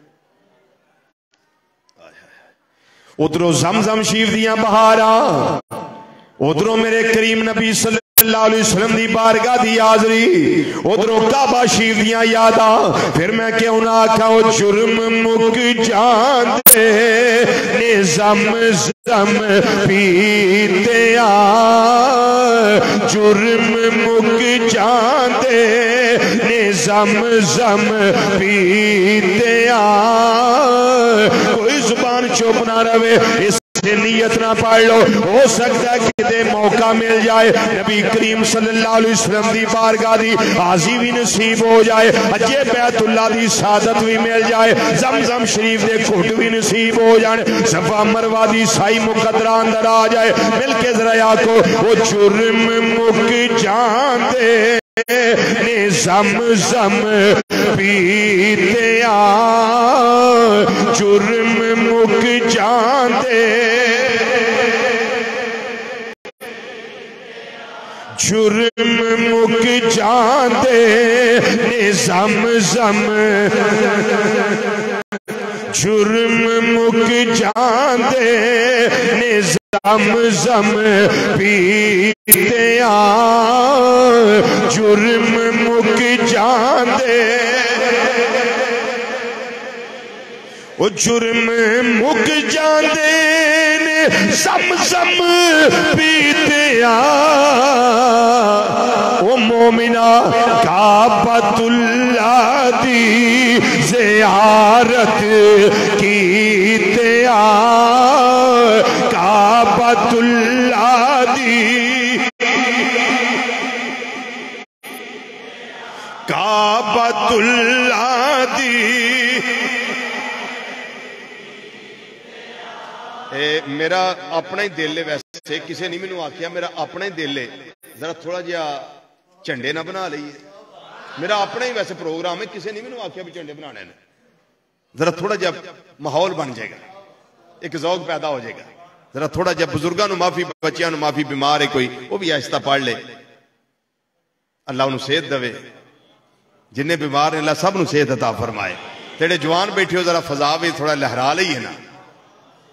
उधरों जमजम शरीफ दियां बहारा, उधरों मेरे करीम नबी सल्लल्लाहु अलैहि वसल्लम दी बारगाह दी हाजरी, उधरों काबा शरीफ दियां यादां। फिर मैं क्यों ना आखा ओ जुर्म मुक जांदे ने ने ज़म-ज़म पीते आ जुर्म मुक जांदे ने ज़म-ज़म पीते आ। कोई जुबान चुप ना रहे, इस नीयत ना पढ़ लो, हो सकता है कि मौका मिल जाए नबी करीम सल्लल्लाहु अलैहि वसल्लम दी बारगाह दी हाज़ी भी नसीब हो जाए, अजे बैतुल्लाह दी सादत भी मिल जाए, ज़म-ज़म शरीफ दे घुट भी नसीब हो जाए, सफा मरवा दी साई मुकद्दरा अंदर आ जाए। मिलके जरा को वो जुर्म मुक जांदे ने ज़म-ज़म पीते आ जुर्म मुक जांदे जुर्म मुक जांदे ने ज़म-ज़म जुर्म मुक जांदे ने ज़म-ज़म पीते आ जुर्म मुक जांदे वो जुर्म मुक जांदे ने ज़म-ज़म पीते आ। ओ मोमिना काबतुल्लाह दी ज़ियारत कीते आ काबतुल्लाह दी काबतुल्लाह दी। मेरा अपना ही दिल है, वैसे किसी नहीं मैनू आखिया, मेरा अपना ही दिल है जरा थोड़ा जिहा झंडे ना बना लीए। मेरा अपना ही वैसे प्रोग्राम है, किसी नहीं मैनू आखिया भी झंडे बनाने ने, जरा थोड़ा जिहा माहौल बन जाएगा, एक ज़ौक पैदा हो जाएगा। जरा थोड़ा जिहा बुजुर्गों को माफी, बच्चों को माफी, बीमार है कोई वो भी आहिस्ता पढ़ ले, अल्लाह उन्हें सेहत देवे, जिन्हें बीमार ने अल्लाह सब नूं सेहत अता फरमाए। तेरे जवान बैठे हो जरा फजा भी थोड़ा लहरा ली है ना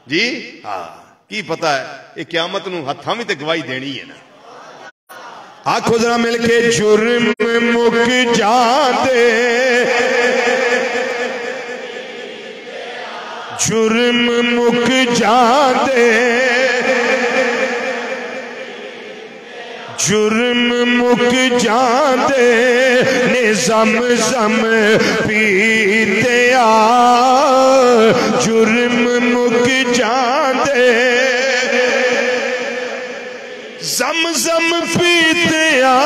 जी। हाँ की पता है ये क्यामत नूं हत्थां भी ते गवाही देनी है ना। आखो जरा मिलके जुर्म मुक जांदे जुर्म मुक जांदे जुर्म मुक जांदे ने ज़म-ज़म पीते आ जुर्म मुक जांदे ज़म-ज़म पीते आ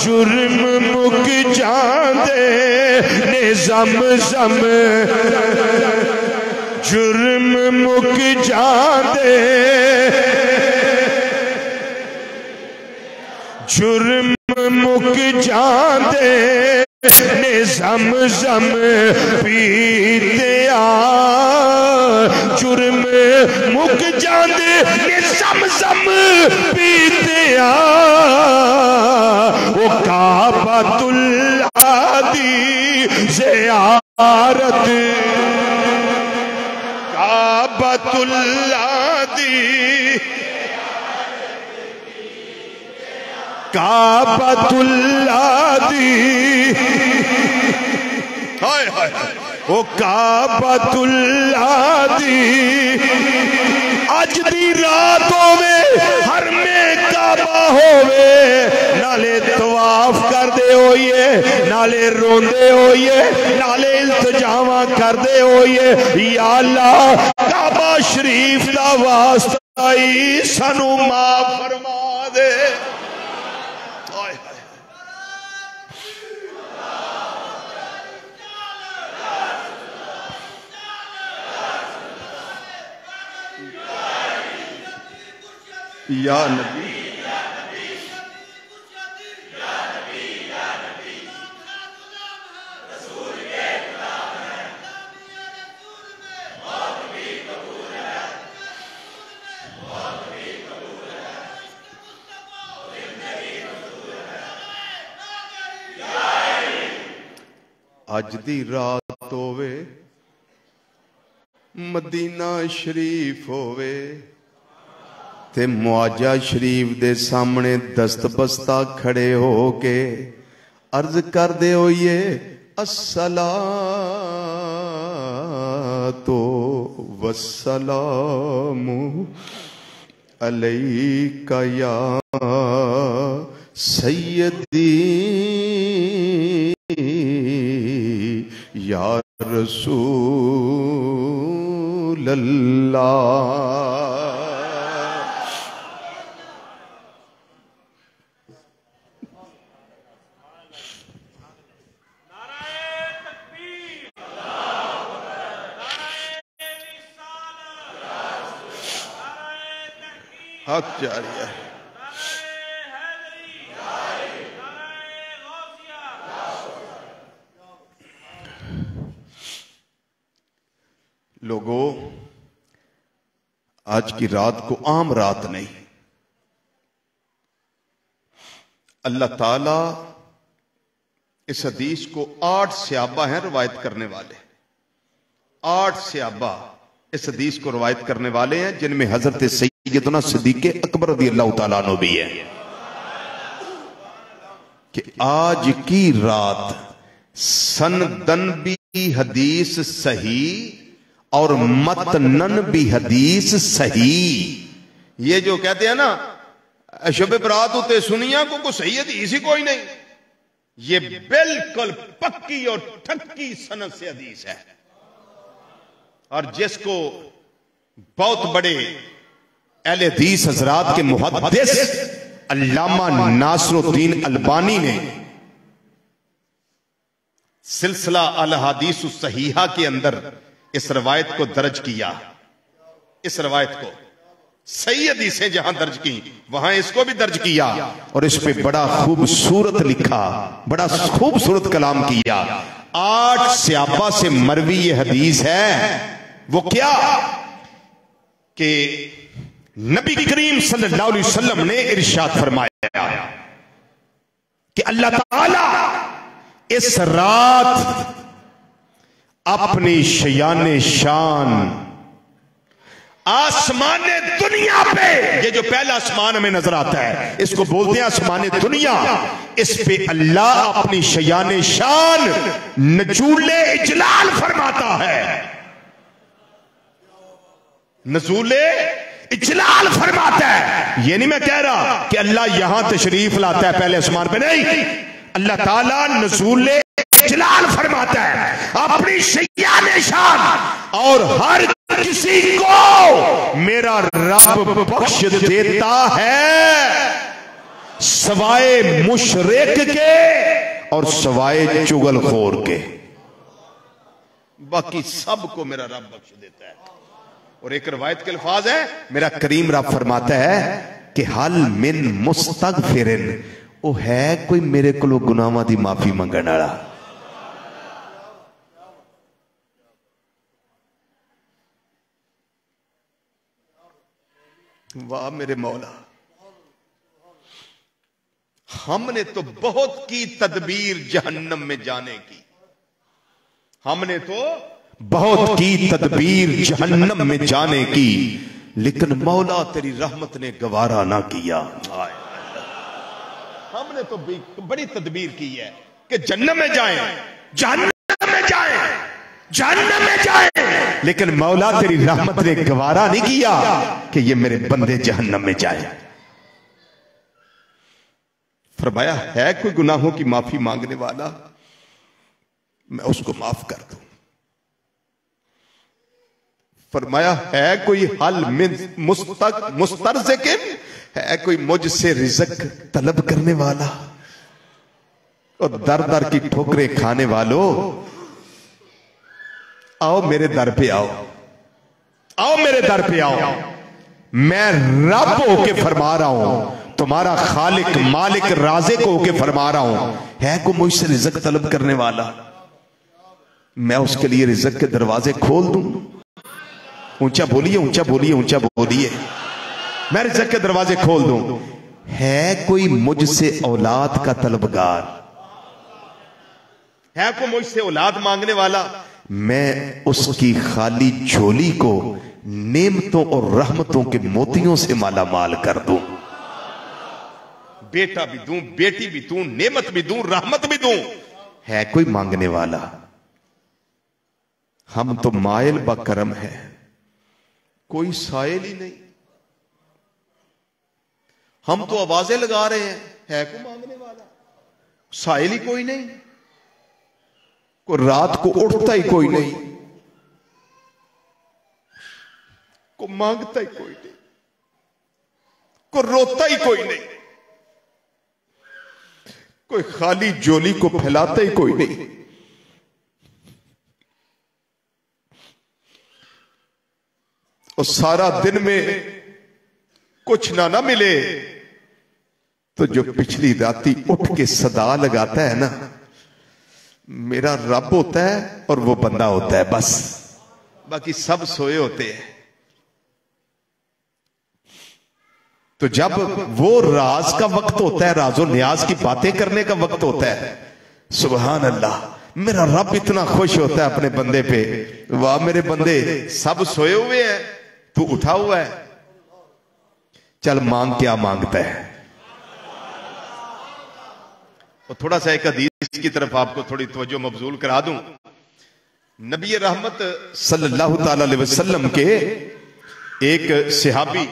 जुर्म मुक जांदे ने ज़म-ज़म जुर्म मुक जांदे जुर्म मुक जांदे ने ज़म-ज़म पीते आ जुर्म मुक जांदे ने ज़म-ज़म पीते आ। वो काबतुल्लाह दी ज़ियारत काबतुल्लाह दी काबतुल्लाह दी हाय हाय वो काबतुल्लाह दी अज दी रात होवे हर में काबा होवे नाले तवाफ करदे होइए नाले रोंदे होइए नाले इल्तिजामा करदे होइए या अल्लाह काबा शरीफ दा वास्ता ही सानू माफ फरमा दे। या नबी अज दी रात होवे मदीना शरीफ होवे ते मुआजा शरीफ दे सामने दस्तबस्ता खड़े हो के अर्ज कर दे होइए अस्सलातो वस्सलामु अलैका या सय्यदी या रसूल अल्लाह। हक जारी है। लोगों, आज की रात को आम रात नहीं, अल्लाह ताला इस हदीस को 8 सहाबा हैं रवायत करने वाले। 8 सहाबा इस हदीस को रवायत करने वाले हैं, जिनमें हजरत सैयदना सिद्दीक़ अकबर रज़ियल्लाहु ताला अन्हु भी है। कि आज की रात सनदन भी हदीस सही और मतनन भी हदीस सही। ये जो कहते हैं ना शब बरात उते सुनिया को सही हदीस ही कोई नहीं, ये बिल्कुल पक्की और ठक्की सनद से हदीस है। और जिसको बहुत बड़े अहले हदीस हजरात के मुहद्दिस अल्लामा नासरुद्दीन अलबानी ने सिलसिला अल हदीस सहीहा के अंदर इस रवायत को दर्ज किया। इस रवायत को सही हदीसें जहां दर्ज की वहां इसको भी दर्ज किया और इस पे बड़ा खूबसूरत लिखा, बड़ा खूबसूरत कलाम किया। 8 सहाबा से मरवी ये हदीस है। वो क्या कि नबी करीम सल्लल्लाहु अलैहि वसल्लम ने इरशाद फरमाया कि अल्लाह ताला इस रात अपनी शयाने शान आसमान दुनिया पे, ये जो पहला आसमान हमें नजर आता है इसको बोलते हैं आसमान दुनिया, इस पे अल्लाह अपनी शयाने शान नजूले इजलाल फरमाता है। नजूले इजलाल फरमाता है। ये नहीं मैं कह रहा कि अल्लाह यहां तशरीफ लाता है पहले आसमान पे, नहीं, अल्लाह ताला नजूले इजलाल फरमाता है अपनी शयाने शान, और हर किसी को मेरा रब बख्श देता है सवाए मुशरिक के और सवाए चुगलखोर के। बाकी सबको मेरा रब बख्श देता है। और एक रवायत के अल्फाज है, मेरा करीम रब फरमाता है कि हल मिन मुस्तगफिरिन, ओ है कोई मेरे को गुनाहां दी माफी मंगण वाला। वाह मेरे मौला, हमने तो बहुत की तदबीर जहन्नम में जाने की, हमने तो बहुत की तदबीर जहन्नम में जाने की, लेकिन मौला तेरी रहमत ने गवारा ना किया। हमने तो बड़ी तदबीर की है कि जन्नत में जाएं, जहन्नम में जाएं, जहन्नम में जाएं, लेकिन मौला तेरी रहमत ने गवारा नहीं किया कि ये मेरे बंदे जहन्नम में जाए। फरमाया है कोई गुनाहों की माफी मांगने वाला, मैं उसको माफ कर दूं। फरमाया है कोई हल मिन मुस्तरज़िकिन, है कोई मुझसे रिज़्क तलब करने वाला, और दर दर की ठोकरें खाने वालों आओ मेरे दर पे आओ, आओ मेरे दर पे आओ। मैं रब होके फरमा रहा हूं, तुम्हारा खालिक मालिक राज़िक होके फरमा रहा हूं, है कोई मुझसे रिज़्क तलब करने वाला, मैं उसके लिए रिज़्क के दरवाजे खोल दूं। ऊंचा बोलिए, ऊंचा बोलिए, ऊंचा बोलिए, मैं रिज़्क के दरवाजे खोल दूं। है कोई मुझसे औलाद का तलबगार, है कोई मुझसे औलाद मांगने वाला, मैं उसकी खाली झोली को नेमतों और रहमतों के मोतियों से माला माल कर दूं। बेटा भी दूं, बेटी भी दूं, नेमत भी दूं, रहमत भी दूं। है कोई मांगने वाला? हम तो मायल बकरम है, कोई साइल ही नहीं। हम तो आवाजें लगा रहे हैं, है कोई मांगने वाला? साइल ही कोई नहीं, कोई रात को उठता ही कोई नहीं, को मांगता ही कोई नहीं, को रोता ही कोई नहीं, कोई खाली झोली को फैलाता ही कोई नहीं। और सारा दिन में कुछ ना मिले तो जो पिछली राती उठ के सदा लगाता है ना, मेरा रब होता है और वो बंदा होता है बस, बाकी सब सोए होते हैं। तो जब वो राज का वक्त होता है, राजो न्याज की बातें करने का वक्त होता है, सुभान अल्लाह, मेरा रब इतना खुश होता है अपने बंदे पे। वाह मेरे बंदे, सब सोए हुए हैं, तू उठा हुआ है, चल मांग। क्या मांगता है? और थोड़ा सा एक हदीस की तरफ आपको थोड़ी तवज्जो मबजूल करा दूं। नबी रहमत सल्लल्लाहु ताला अलैहि वसल्लम के एक सहाबी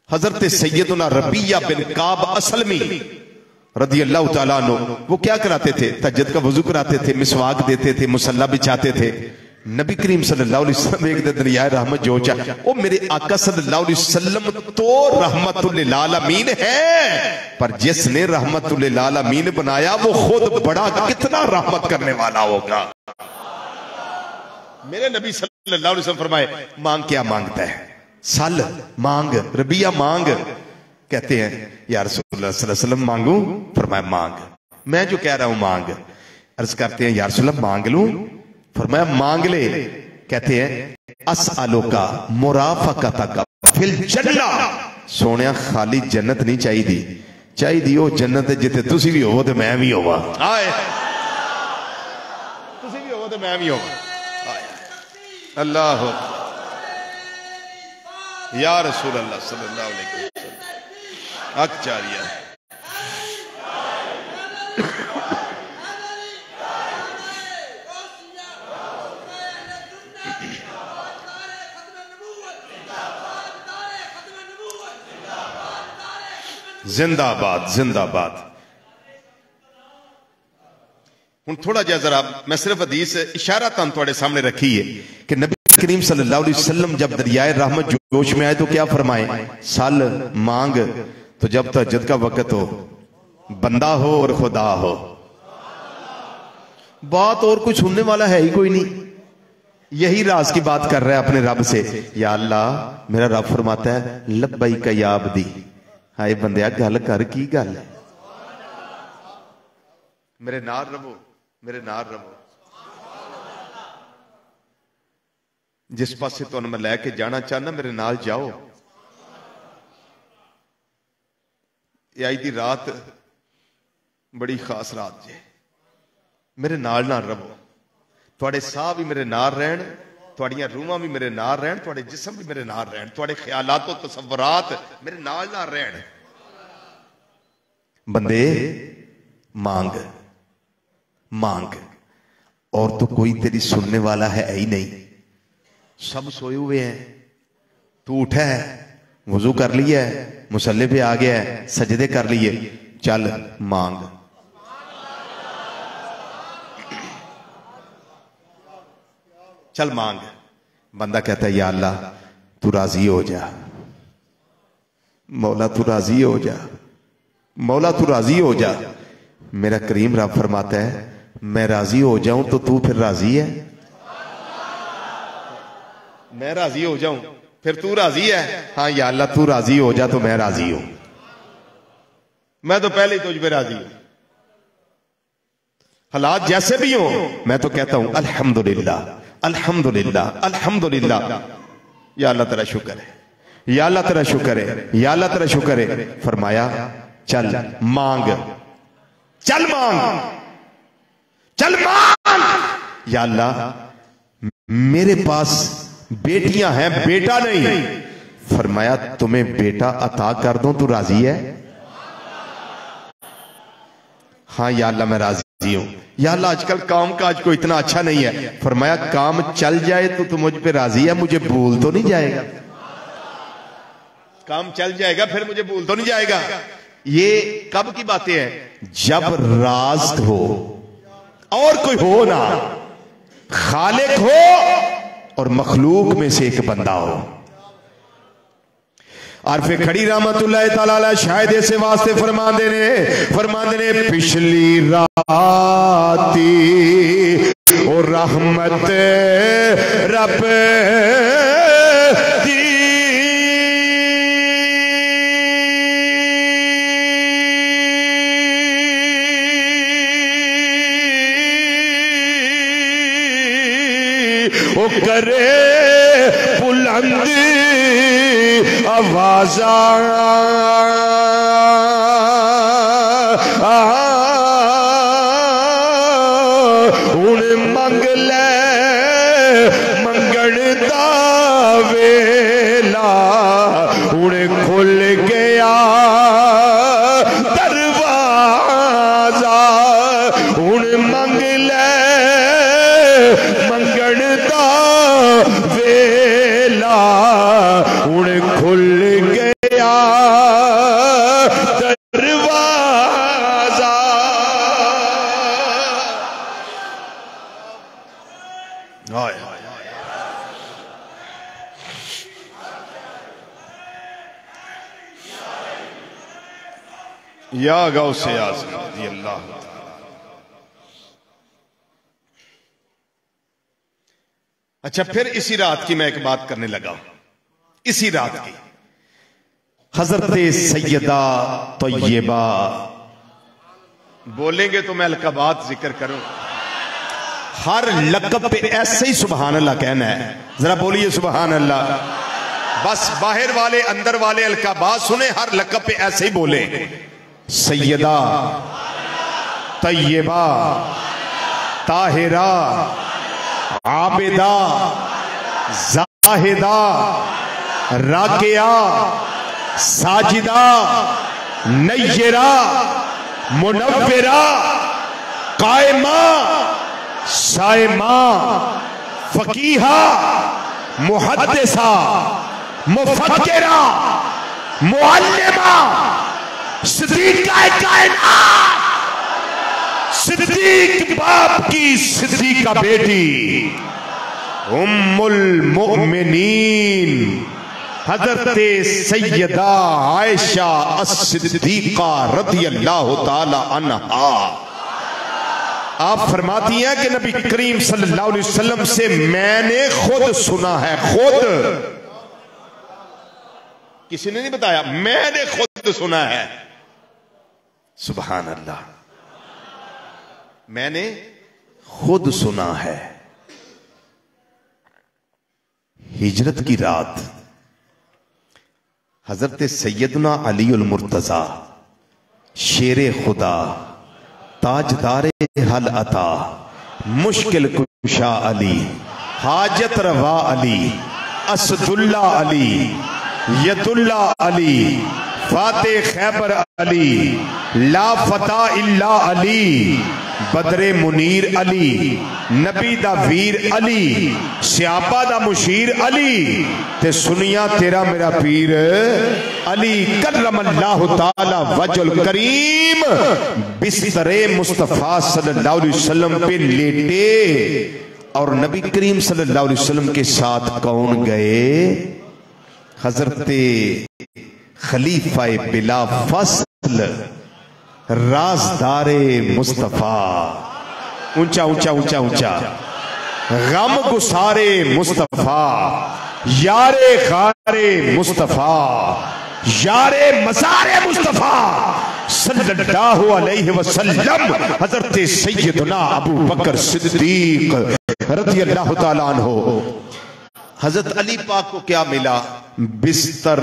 हजरत सैयदना रबिया बिन काब असलमी रदी अल्लाह तआला अन्हु, वो क्या कराते थे? तहज्जुद का वजू कराते थे, मिसवाक देते थे, मुसल्ला बिछाते थे। नबी करीम सल्लल्लाहु अलैहि वसल्लम एक दिन दरियाए रहमत जो चाहे, ओ मेरे आका सल्लल्लाहु अलैहि वसल्लम तो रहमतुल लिल आलमीन है, पर जिसने रहमतुल लिल आलमीन बनाया वो खुद बड़ा कितना रहमत करने वाला होगा। मेरे नबी सल्लल्लाहु अलैहि वसल्लम फरमाए, मांग। क्या मांगता है? सल मांग, रबिया मांग। कहते हैं या रसूलुल्लाह सल्लल्लाहु अलैहि वसल्लम मांगू? फरमाया मांग, मैं जो कह रहा हूं मांग। अर्ज करते हैं या रसूलुल्लाह मांग लूं? फरमाया मांग ले। कहते हैं असअलुका मुराफकतका फिल जन्नह, सोनिया खाली जन्नत नहीं चाहिए, चाहिए वो जन्नत जिते तुसी भी हो तो मैं भी होवा। आए तुसी भी हो तो मैं भी होवा। अल्लाह या रसूल अल्लाह सल्लल्लाहु अलैहि वसल्लम हक जारिया। जिंदाबाद जिंदाबाद। हुण थोड़ा जिहा जरा मैं सिर्फ हदीस इशारा तुहाडे सामने रखी है कि नबी करीम सल्लल्लाहु अलैहि वसल्लम जब दरियाए रहमत जोश में आए तो क्या फरमाए? सल मांग। तो जब तहज्जुद का वक्त हो, बंदा हो और खुदा हो, बात और कुछ सुनने वाला है ही कोई नहीं, यही राज की बात कर रहा है अपने रब से। या अल्लाह, मेरा रब फरमाता है लब्बैक या अब्दी। हाय बंदिया गल कर, की गल है? मेरे नाल रवो, मेरे नाल रवो। जिस पासे तुहानू मैं लैके जाना चाहना, मेरे नाल जाओ। अज दी रात बड़ी खास रात जे, मेरे नाल नाल रवो। तुहाडे साह भी मेरे नाल रहन, तुहाडियां रूहां भी मेरे नाल रहन, तुहाडे जिस्म भी मेरे नाल रहन, तुहाडे ख्यालात और तसव्वुरात मेरे नाल नाल रहन। बंदे मांग मांग, और तो कोई तेरी सुनने वाला है ही नहीं, सब सोए हुए हैं। तू उठा है, वजू कर लिया है, मुसल्ले पे आ गया है, सजदे कर लिए, चल मांग। चल मांग। बंदा कहता है या अल्लाह तू राजी हो जा, मौला तू राजी हो जा, मौला तू राजी हो जा। मेरा करीम रब फरमाता है मैं राजी हो जाऊं तो तू फिर राजी है? मैं राजी हो जाऊं फिर तू राजी है? हाँ या अल्लाह तू राजी हो जा तो मैं राजी हूं, मैं तो पहले ही तुझ पे राजी हूं। हालात जैसे भी हो, मैं तो कहता हूं अल्हम्दुलिल्लाह अल्हम्दुलिल्लाह अल्हम्दुलिल्लाह। या अल्लाह तेरा शुक्र है, या अल्लाह तेरा शुक्र है, या अल्लाह तेरा शुक्र है। फरमाया चल मांग, चल मांग, चल मांग। या अल्लाह मेरे पास बेटियां हैं, बेटा नहीं। फरमाया तुम्हें बेटा अता कर दूं, तू राजी है? हाँ या अल्लाह मैं राजी हूं। या अल्लाह आजकल काम काज को इतना अच्छा नहीं है। फरमाया काम चल जाए तो तू मुझ पे राजी है, मुझे भूल तो नहीं जाएगा। काम चल जाएगा फिर मुझे भूल तो नहीं जाएगा। ये कब की बातें हैं? जब राज हो और कोई हो ना, खालिक हो और मखलूक में से एक बंदा हो। आरफे खड़ी रहमतुल्लाह तआला अलैह शायद ऐसे वास्ते फरमांदे ने पिछली राती और रहमत रब दी ओ करे बुलंद आवाजा हुण मंग ले मंगण दा वेला हुण खुल गया दरवाजा हुण मंग ले मंगण दा वेला हुण खुल गया दरवाजा। या गौसे आज़म रज़ी अल्लाह। अच्छा फिर इसी रात की मैं एक बात करने लगा। इसी रात की हजरत सैयदा तैयबा, बोलेंगे तो मैं अलकबात जिक्र करूं। हर लक़ब पे ऐसे ही सुबहान अल्लाह कहना है। जरा बोलिए सुबहान अल्लाह। बस बाहर वाले अंदर वाले अलकबात सुने, हर लक़ब पे ऐसे ही बोले। सैयदा तैयबा ताहिरा आबिदा जाहिदा राकिया साजिदा नय्यरा मुनव्विरा कायमा साइमा फकीहा मुहद्दिसा मुफक्किरा मुअल्लिमा सिद्दीक़ा कायनात, सिद्दीक बाप की सिद्दीक़ा बेटी, उम्मुल मुमिनीन हजरत सैयदा आयशा अस्सिद्दीक़ा रज़ियल्लाहु ताला अन्हा। आप फरमाती हैं कि नबी करीम सल्लल्लाहु अलैहि वसल्लम से मैंने खुद सुना है। खुद किसी ने नहीं बताया, मैंने खुद सुना है। सुभान अल्लाह, मैंने खुद सुना है। हिजरत की रात हजरत सैयदना अली उल मुर्तजा शेरे खुदा ताजदारे हल अता मुश्किल कुशा अली हाजत रवा अली असदुल्ला अली यदुल्ला अली फाते खैबर अली ला फता इल्ला अली बदरे मुनीर अली नबी दा वीर अली सियाबा दा मुशीर अली ते सुनिया तेरा मेरा पीर अली करमल्लाहु ताला वजल करीम बिस्तरे मुस्तफा सल्लल्लाहु अलैहि वसल्लम पे लेटे। और नबी करीम सल्लल्लाहु अलैहि वसल्लम के साथ कौन गए? हजरत खलीफा बिला फस्ल राजदारे मुस्तफा, ऊंचा ऊंचा ऊंचा ऊंचा गम गुसारे मुस्तफा यारे खारे मुस्तफा यारे मज़ारे मुस्तफा सल्लल्लाहु अलैहि वसल्लम हजरत सैयदना अबू बकर सिद्दीक रज़ियल्लाहु ताला अन्हु। हजरत अली पाक को क्या मिला? बिस्तर।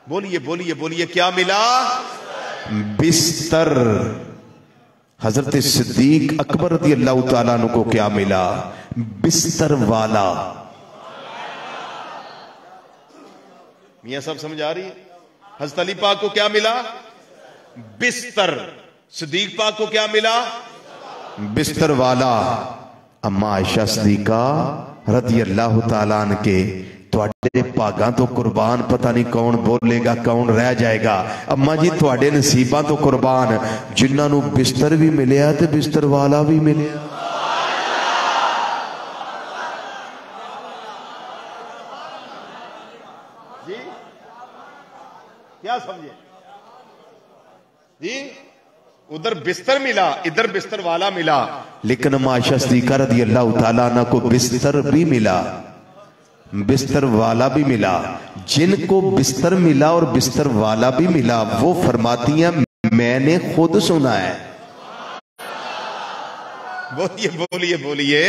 बोलिए बोलिए बोलिए, क्या मिला? बिस्तर। हजरत सिद्दीक अकबर रज़ियल्लाहु ताला अन्हु को क्या मिला? बिस्तर वाला। मियां साहब समझ आ रही है? हजरत अली पाक को क्या मिला? बिस्तर। सिद्दीक पाक को क्या मिला? बिस्तर वाला। अम्मा आयशा सिद्दीका रज़ी अल्लाह तआला अन्हा के तुहाडे भागां तो कुर्बान पता नहीं कौन बोलेगा कौन रह जाएगा। अम्मा जी तुहाडे नसीबां तो कुर्बान जिन्हां नूं बिस्तर भी मिलिया ते बिस्तर वाला भी मिलिया। जी क्या समझे जी? उधर बिस्तर मिला इधर बिस्तर वाला मिला, लेकिन अम्मा आयशा सिद्दीका रज़ी अल्लाह तआला अन्हा को बिस्तर भी मिला बिस्तर वाला भी मिला। जिनको बिस्तर मिला और बिस्तर वाला भी मिला वो फरमाती हैं मैंने खुद सुना है। बोलिए बोलिए बोलिए,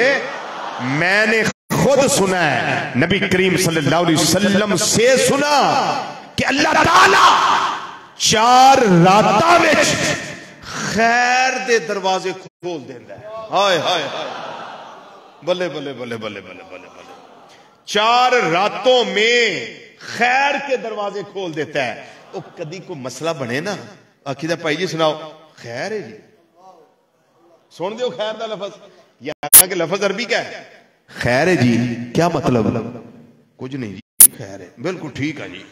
मैंने खुद सुना है। नबी करीम सल्लल्लाहु अलैहि वसल्लम से सुना कि अल्लाह ताला 4 रातां विच खैर दे दरवाजे खोल देता है। हाय हाय हाय, बल्ले बल्ले बल्ले बल्ले बल्ले बल्ले बल्ले। 4 रातों में खैर के दरवाजे खोल देता है। वो कदी को मसला बने ना, आखिदा भाई जी सुनाओ खैर है जी, सुन दो खैर का लफज, यहाँ के लफज अरबी क्या है? खैर है जी, क्या मतलब? कुछ नहीं जी, खैर है, बिल्कुल ठीक है जी,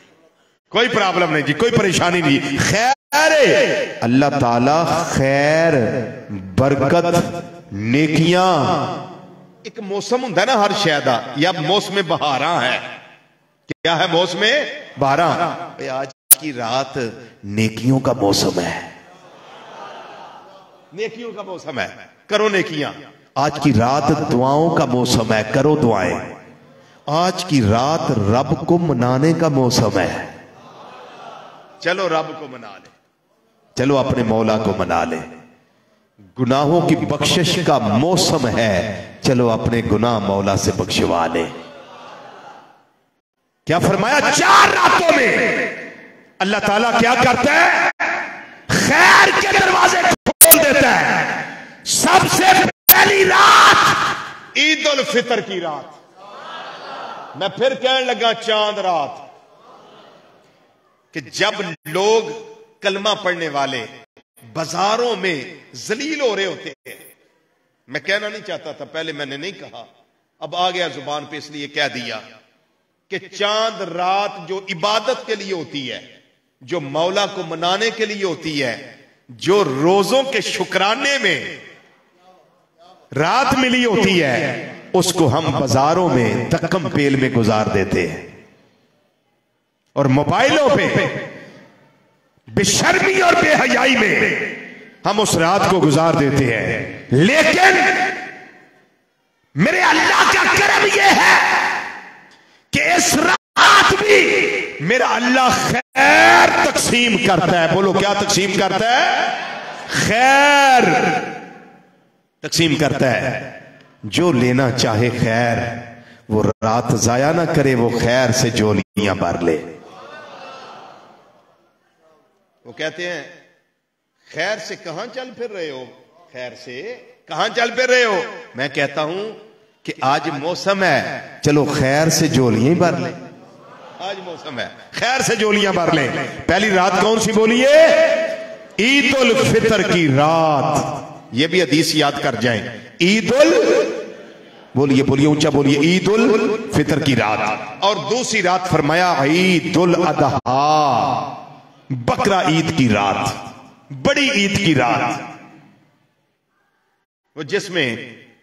कोई प्रॉब्लम नहीं जी, कोई परेशानी नहीं, खैर है। अल्लाह ताला खैर, बरकत, नेकियां, एक मौसम होता है ना हर शय दा, या मौसम बहारा है। क्या है मौसम बहारा? आज की रात नेकियों का मौसम है, नेकियों का मौसम है, करो नेकियां। आज की रात दुआओं का मौसम है, करो दुआएं। आज की रात रब को मनाने का मौसम है, चलो रब को मना ले, चलो अपने मौला को मना ले। गुनाहों की बख्शिश का मौसम है, चलो अपने गुनाह मौला से बख्शवा ले। क्या फरमाया? 4 रातों में अल्लाह ताला क्या करता है? खैर के दरवाजे खोल देता है। सबसे पहली रात ईद उल फितर की रात, मैं फिर कहने लगा चांद रात, कि जब लोग कलमा पढ़ने वाले बाजारों में जलील हो रहे होते हैं। मैं कहना नहीं चाहता था, पहले मैंने नहीं कहा, अब आ गया जुबान पे इसलिए कह दिया कि चांद रात जो इबादत के लिए होती है, जो मौला को मनाने के लिए होती है, जो रोजों के शुक्राने में रात मिली होती है, उसको हम बाजारों में धक्कम पेल में गुजार देते हैं और मोबाइलों पे बेशर्मी और बेहयाई में हम उस रात को गुजार देते हैं। लेकिन मेरे अल्लाह का करम यह है कि इस रात भी मेरा अल्लाह खैर तकसीम करता है। बोलो क्या तकसीम करता है? खैर तकसीम करता है। जो लेना चाहे खैर, वो रात जाया ना करे, वो खैर से जोलियां भर ले। वो कहते हैं खैर से कहां चल फिर रहे हो, खैर से कहां चल फिर रहे हो? मैं कहता हूं कि आज मौसम है, चलो खैर से जोलियां ही भर ले। आज मौसम है, खैर से जोलियां भर ले। पहली रात कौन सी बोलिए? ईद उल फितर की रात। ये भी हदीस याद कर जाएं, ईद उल, बोलिए बोलिए ऊंचा बोलिए, ईद उल फितर की रात। और दूसरी रात फरमाया ईद उल अदहा, बकरा ईद की रात, बड़ी ईद की रात, वो जिसमें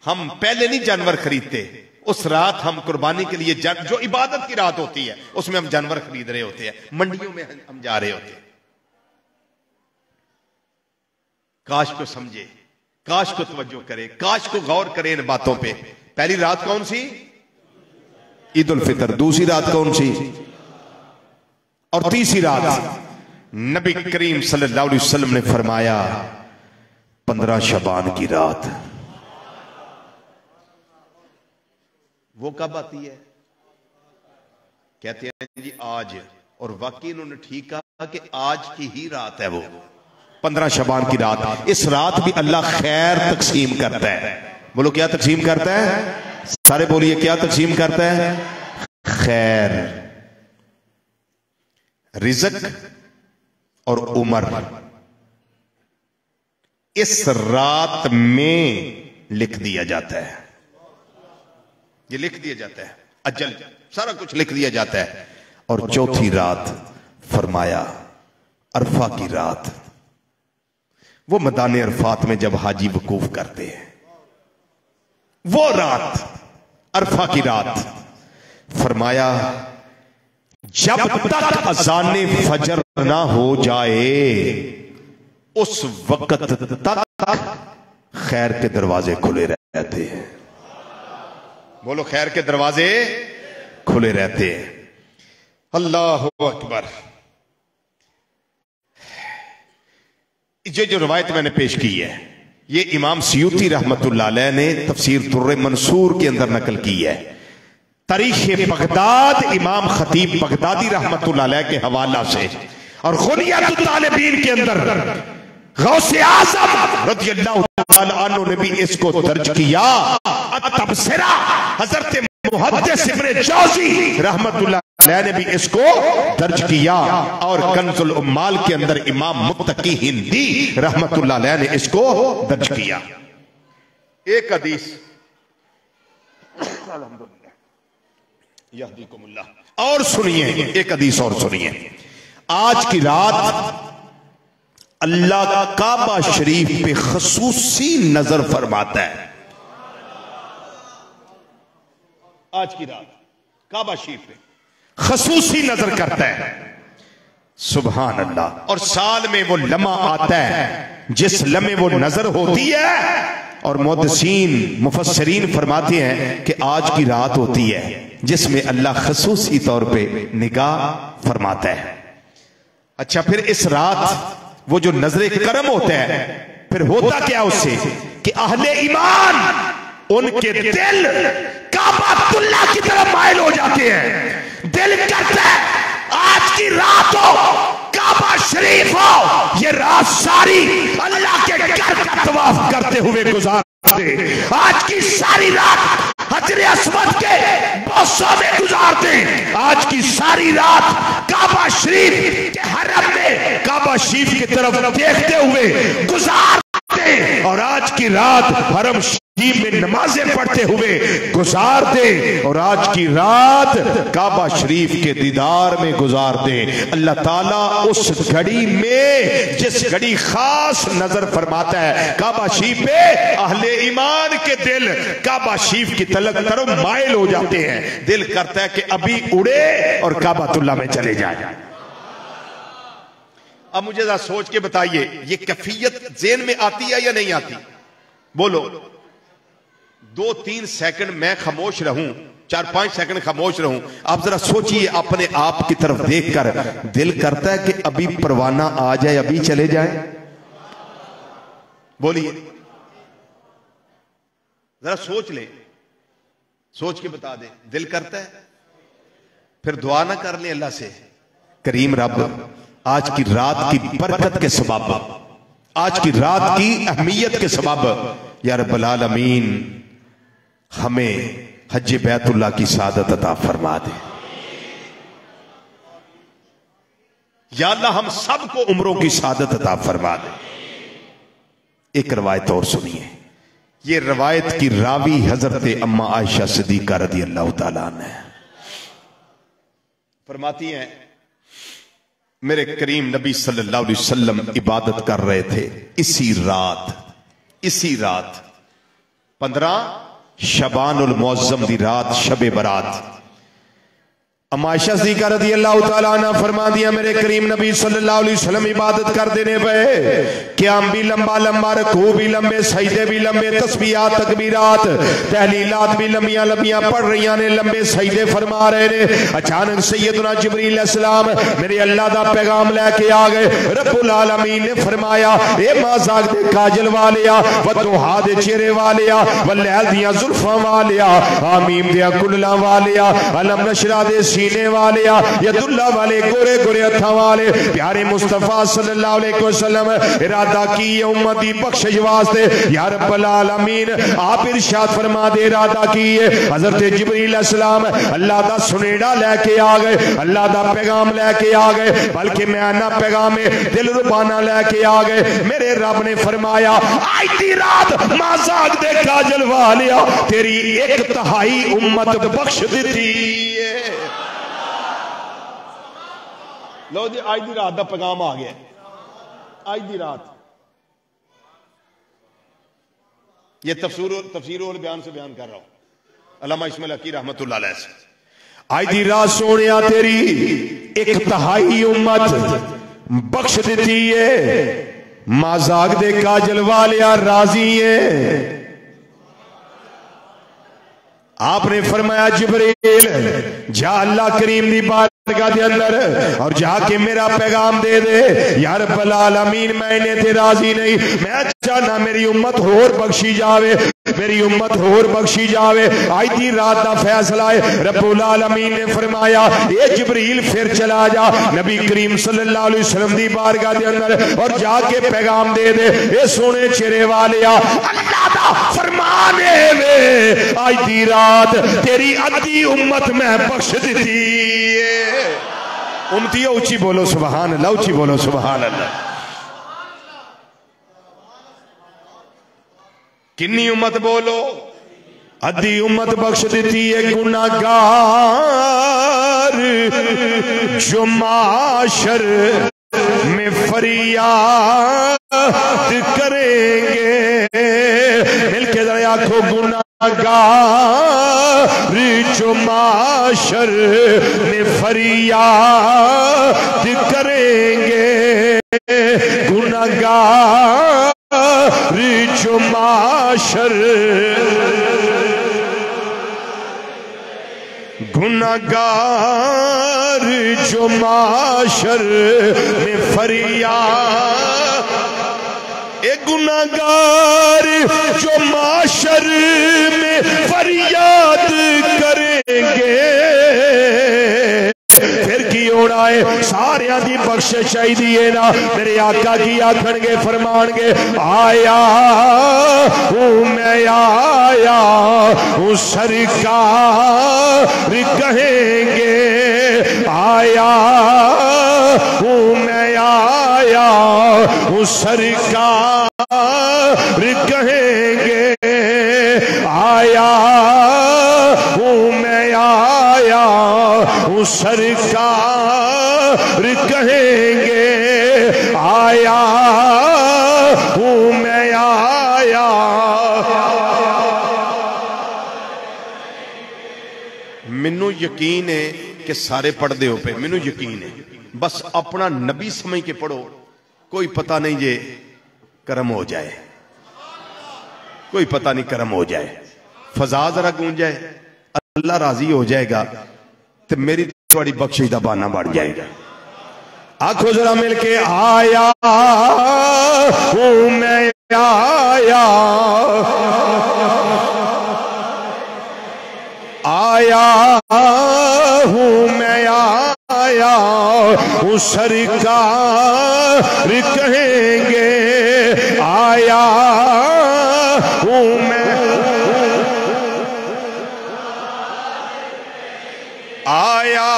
हम पहले नहीं जानवर खरीदते, उस रात हम कुर्बानी के लिए जो इबादत की रात होती है उसमें हम जानवर खरीद रहे होते हैं, मंडियों में हम जा रहे होते हैं। काश को समझे, काश को तवज्जो करे, काश को गौर करे इन बातों पे। पहली रात कौन सी? ईद उल फितर। दूसरी रात कौन सी? और तीसरी रात नबी करीम सल्लल्लाहु अलैहि वसल्लम ने फरमाया 15 शबान की रात। वो कब आती है? कहते हैं जी आज, और वाकई इन्होंने ठीक कहा कि आज की ही रात है वो 15 शबान की रात। इस रात भी अल्लाह खैर तकसीम करता है। बोलो क्या तकसीम करता है? सारे बोलिए क्या तकसीम करता है? खैर, रिज़्क और उमर। इस रात में लिख दिया जाता है। ये लिख दिया जाता है, अजल सारा कुछ लिख दिया जाता है। और चौथी रात फरमाया अरफा की रात, वो मैदान अरफात में जब हाजी वकूफ करते हैं, वो रात अरफा की रात, फरमाया जब तक अज़ाने फजर ना हो जाए उस वक्त तक खैर के दरवाजे खुले रहते हैं। बोलो, खैर के दरवाजे खुले रहते हैं। अल्लाह अकबर। ये जो रवायत मैंने पेश की है, ये इमाम सियूती रहमतुल्लाह अलैह ने तफसीर तुर्र मंसूर के अंदर नकल की है। तारीख़ बगदाद इमाम खतीब बगदादी रहमतुल्लाह अलैह के हवाला से, और गुनियतुत तालिबीन के अंदर गौसे आज़म रज़ियल्लाहु तआला अन्हु ने भी इसको दर्ज किया। तबसरा हज़रत मुहद्दिस इब्न जौज़ी रहमतुल्लाह अलैह ने भी इसको दर्ज किया। और कंजुल उम्माल के अंदर इमाम मुत्तकी हिंदी रहमतुल्लाह अलैह ने इसको दर्ज किया। एक हदीस, अल्हम्दुलिल्लाह यहदीकुमुल्लाह। और सुनिए, एक हदीस और सुनिए। आज की रात अल्लाह काबा शरीफ पे खसूसी नजर फरमाता है। आज की रात काबा शरीफ पे खसूसी नजर करता है। सुभान अल्लाह। और साल में वो लम्हा आता है जिस लम्हे वो नजर होती है, और मुहद्दिसीन मुफस्सिरीन फरमाते हैं कि आज की रात होती है जिसमें अल्लाह खसूसी तौर पे निगाह फरमाता है। अच्छा, फिर इस रात वो जो नजरे करम होता है, फिर होता क्या उससे कि अहले ईमान उनके दिल काबातुल्लाह की तरफ माइल हो जाते हैं। दिल करता है आज की रात हो, काबा शरीफ हो, ये रात सारी अल्लाह के घर का तवाफ करते हुए गुजार दे। आज की सारी रात हजरे अस्वद के बोसों में गुजार दे। आज की सारी रात काबा शरीफ के हरम में काबा शरीफ की तरफ देखते हुए गुजार दे। और आज की रात हरम शरीफ में नमाजें पढ़ते हुए गुजार दे। और आज की रात काबा शरीफ के दीदार में गुजार दे। अल्लाह ताला उस घड़ी में जिस घड़ी खास नजर फरमाता है काबा शरीफ पे, अहले ईमान के दिल काबा शरीफ की तरफ माइल हो जाते हैं। दिल करता है कि अभी उड़े और काबातुल्लाह में चले जाए। अब मुझे जरा सोच के बताइए, ये कैफियत ज़हन में आती है या नहीं आती? बोलो। 2-3 सेकंड मैं खामोश रहूं, 4-5 सेकंड खामोश रहूं, आप जरा सोचिए अपने आप की तरफ देखकर। दिल करता है कि अभी परवाना आ जाए, अभी चले जाए? बोलिए, जरा सोच ले, सोच के बता दे। दिल करता है? फिर दुआ ना कर ले अल्लाह से, करीम रब आज की रात की बरकत के सबब, आज की रात की अहमियत के सबब, या रब्बुल आलमीन हमें हज बैतुल्लाह की सादत अता फरमा दे। या अल्लाह हम सबको उम्रों की सादत अता फरमा दे। एक रवायत और सुनिए। ये रवायत की रावी हजरत अम्मा आयशा सिद्दीका रज़ी अल्लाह तआला अन्हा फरमाती हैं, मेरे करीम नबी सल्लल्लाहु अलैहि वसल्लम इबादत कर रहे थे इसी रात 15 शबानुल मुअज़्ज़म दी रात, शबे बरात। अम्मा आयशा सिद्दीका रज़ी अल्लाह तआला अन्हा फरमा दिया, मेरे करीम नबी सल्लल्लाहु अलैहि वसल्लम इबादत कर देने पे, क़याम भी लंबा लंबा, रुकू भी लंबे, सजदे भी लंबे, तस्बीहात तकबीरात तहलीलात भी लंबियां लंबियां पढ़ रही ने, लंबे सजदे फरमा रहे ने। अचानक सैयदना जिब्रील अलैहिस्सलाम मेरे अल्लाह दा पैगाम लेके आ गए। रब्बुल आलमीन ने फरमाया, ए माज़ाक दे काजल वालिया, वदुहा दे चेहरे वालिया, वलैल दियां जुल्फां वालिया, आमीम दियां कुल्लां वालिया, अलम नशरा दे सीने वाले यदुल्ला वाले गोरे गोरे हथा वाले प्यारे मुस्तफा सल्लल्लाहु अलैहि वसल्लम इरादा की उम्मत दी बख्शिश वास्ते या रब्बल आलमीन आप इरशाद फरमा दे इरादा की हजरत जिब्रील अलैहिस्सलाम अल्लाह दा सुनेड़ा लेके आ गए, अल्लाह दा पैगाम लेके आ गए, बल्कि मैं आना पैगाम दिल रुबाना लेके आ गए। मेरे रब ने फरमाया आज दी रात माजाक दे काजल वालिया तेरी 1/3 उम्मत बख्श दी है। लो जी आज दी रात दा पैगाम आ गया। आज दी रात ये तफसीर और बयान से बयान कर रहा हूं, अल्लामा इस्माइल हकी रहमतुल्लाह अलैह से। आज दी रात सोनिया तेरी 1/3 उम्मत बख्श दी है। मजाक दे काजल वालिया राजी है। आपने फरमाया जिब्रील जा अल्लाह करीम दी बारगाह दे अंदर और जाके मेरा पैगाम दे दे या रब्बल आलमीन मैं इन्हें ते राजी नहीं, मैं चाहना मेरी उम्मत होर बख्शी जावे, मेरी उम्मत होर बख्शी जावे। आज दी रात दा फैसला है। रब्बुल आलमीन ने फरमाया ए जिब्रील फिर चला जा नबी करीम सल्लल्लाहु अलैहि वसल्लम दी बारगाह दे अंदर और जाके पैगाम दे दे ए सोने चेहरे वालिया अल्लाह दा फरमान है वे आज दी रात तेरी अद्धी उम्मत मैं बख्श दी है। उम्मती ऊंची बोलो सुभान अल्लाह, ऊंची बोलो सुभान अल्लाह। किन्नी उम्मत बोलो? अद्धी उम्मत बख्श दी है। गुनाहगार जो माशर में फरियाद करेंगे, मिलके जरा आखो गुनाहगार जो माशर में फरियाद करेंगे, गुनाहगार जो माशर गुनाहगार जो माशर में फरियाद, एक गुनाहगार जो माशर में फरियाद करेंगे फिर की होना है। सारिया दी बख्शिश चाहिए ना। मेरे आका की आखणगे फरमानगे आया हूँ मैं आया हूँ सरकार कहेंगे, आया हूँ मैं आया हूँ सरकार कहेंगे, आया हूँ मैं आया हूँ सरकार कहेंगे, आया हूँ मैं आया। मैनू यकीन है कि सारे पढ़ते हो पे, मैनू यकीन है, बस अपना नबी समझ के पढ़ो, कोई पता नहीं जे करम हो जाए, कोई पता नहीं करम हो जाए, फजा जरा गूंज जाए, अल्लाह राजी हो जाएगा तो मेरी थोड़ी बख्शिश दा बहाना बढ़ जाएगा। आखो जरा मिलके आया हूँ मैं आया, आया हूँ मैं आया हूँ सरकार कहेंगे, आया हूँ मैं आया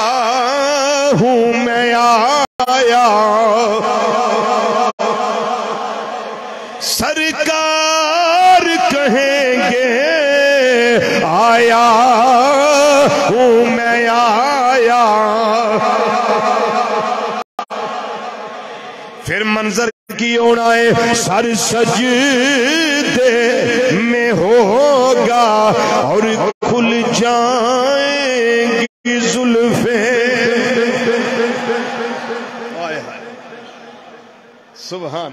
हूँ मैं आया सरकार कहेंगे, आया हूँ मैं आया। फिर मंजर की होना है सर सजदे में होगा और खुल जाएंगी जुल्फे। सुभान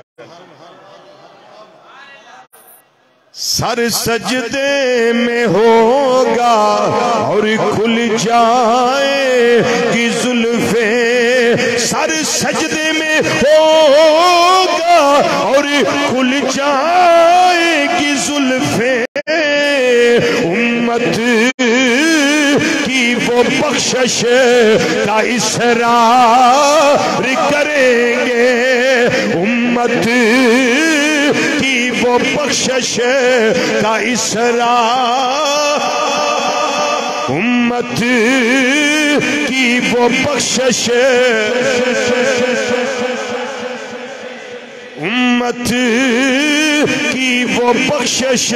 सर सजदे में होगा और खुल जाएगी जुल्फे, सर सजदे में होगा और खुल जाएगी जुल्फे। उम्मत की वो बख्शिश का इसरार करेंगे, उम्मत की वो बख्शिश का इसरार, उम्मत की वो बख्शिश, उम्मत की वो बख्शिश,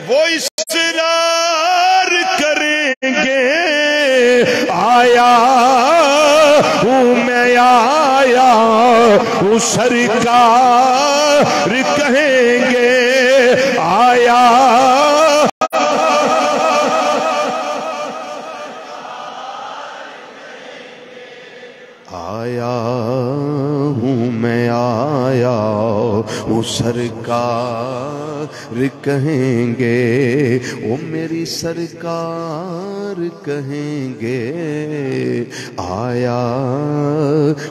वो इसरार करेंगे। आया हूँ मैं, आया हूँ सरकार कहेंगे, आया आया हूँ मैं, आया हूँ सरकार कहेंगे, ओ मेरी सरकार कहेंगे। आया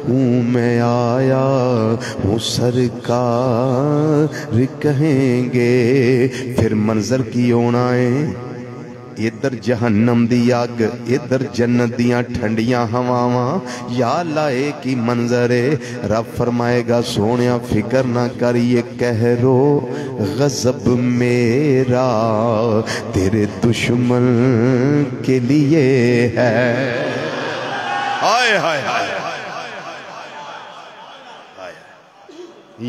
हूँ मैं, आया हूँ सरकार कहेंगे। फिर मंजर की होना है, इधर जहन्नम दी अग, इधर जन्नत दियां ठंडियां हवावां, या लाए की मंजरे। रब फरमाएगा सोनिया फिक्र ना कर, ये कहरो गजब मेरा तेरे दुश्मन के लिए है। हाय हाय हाय,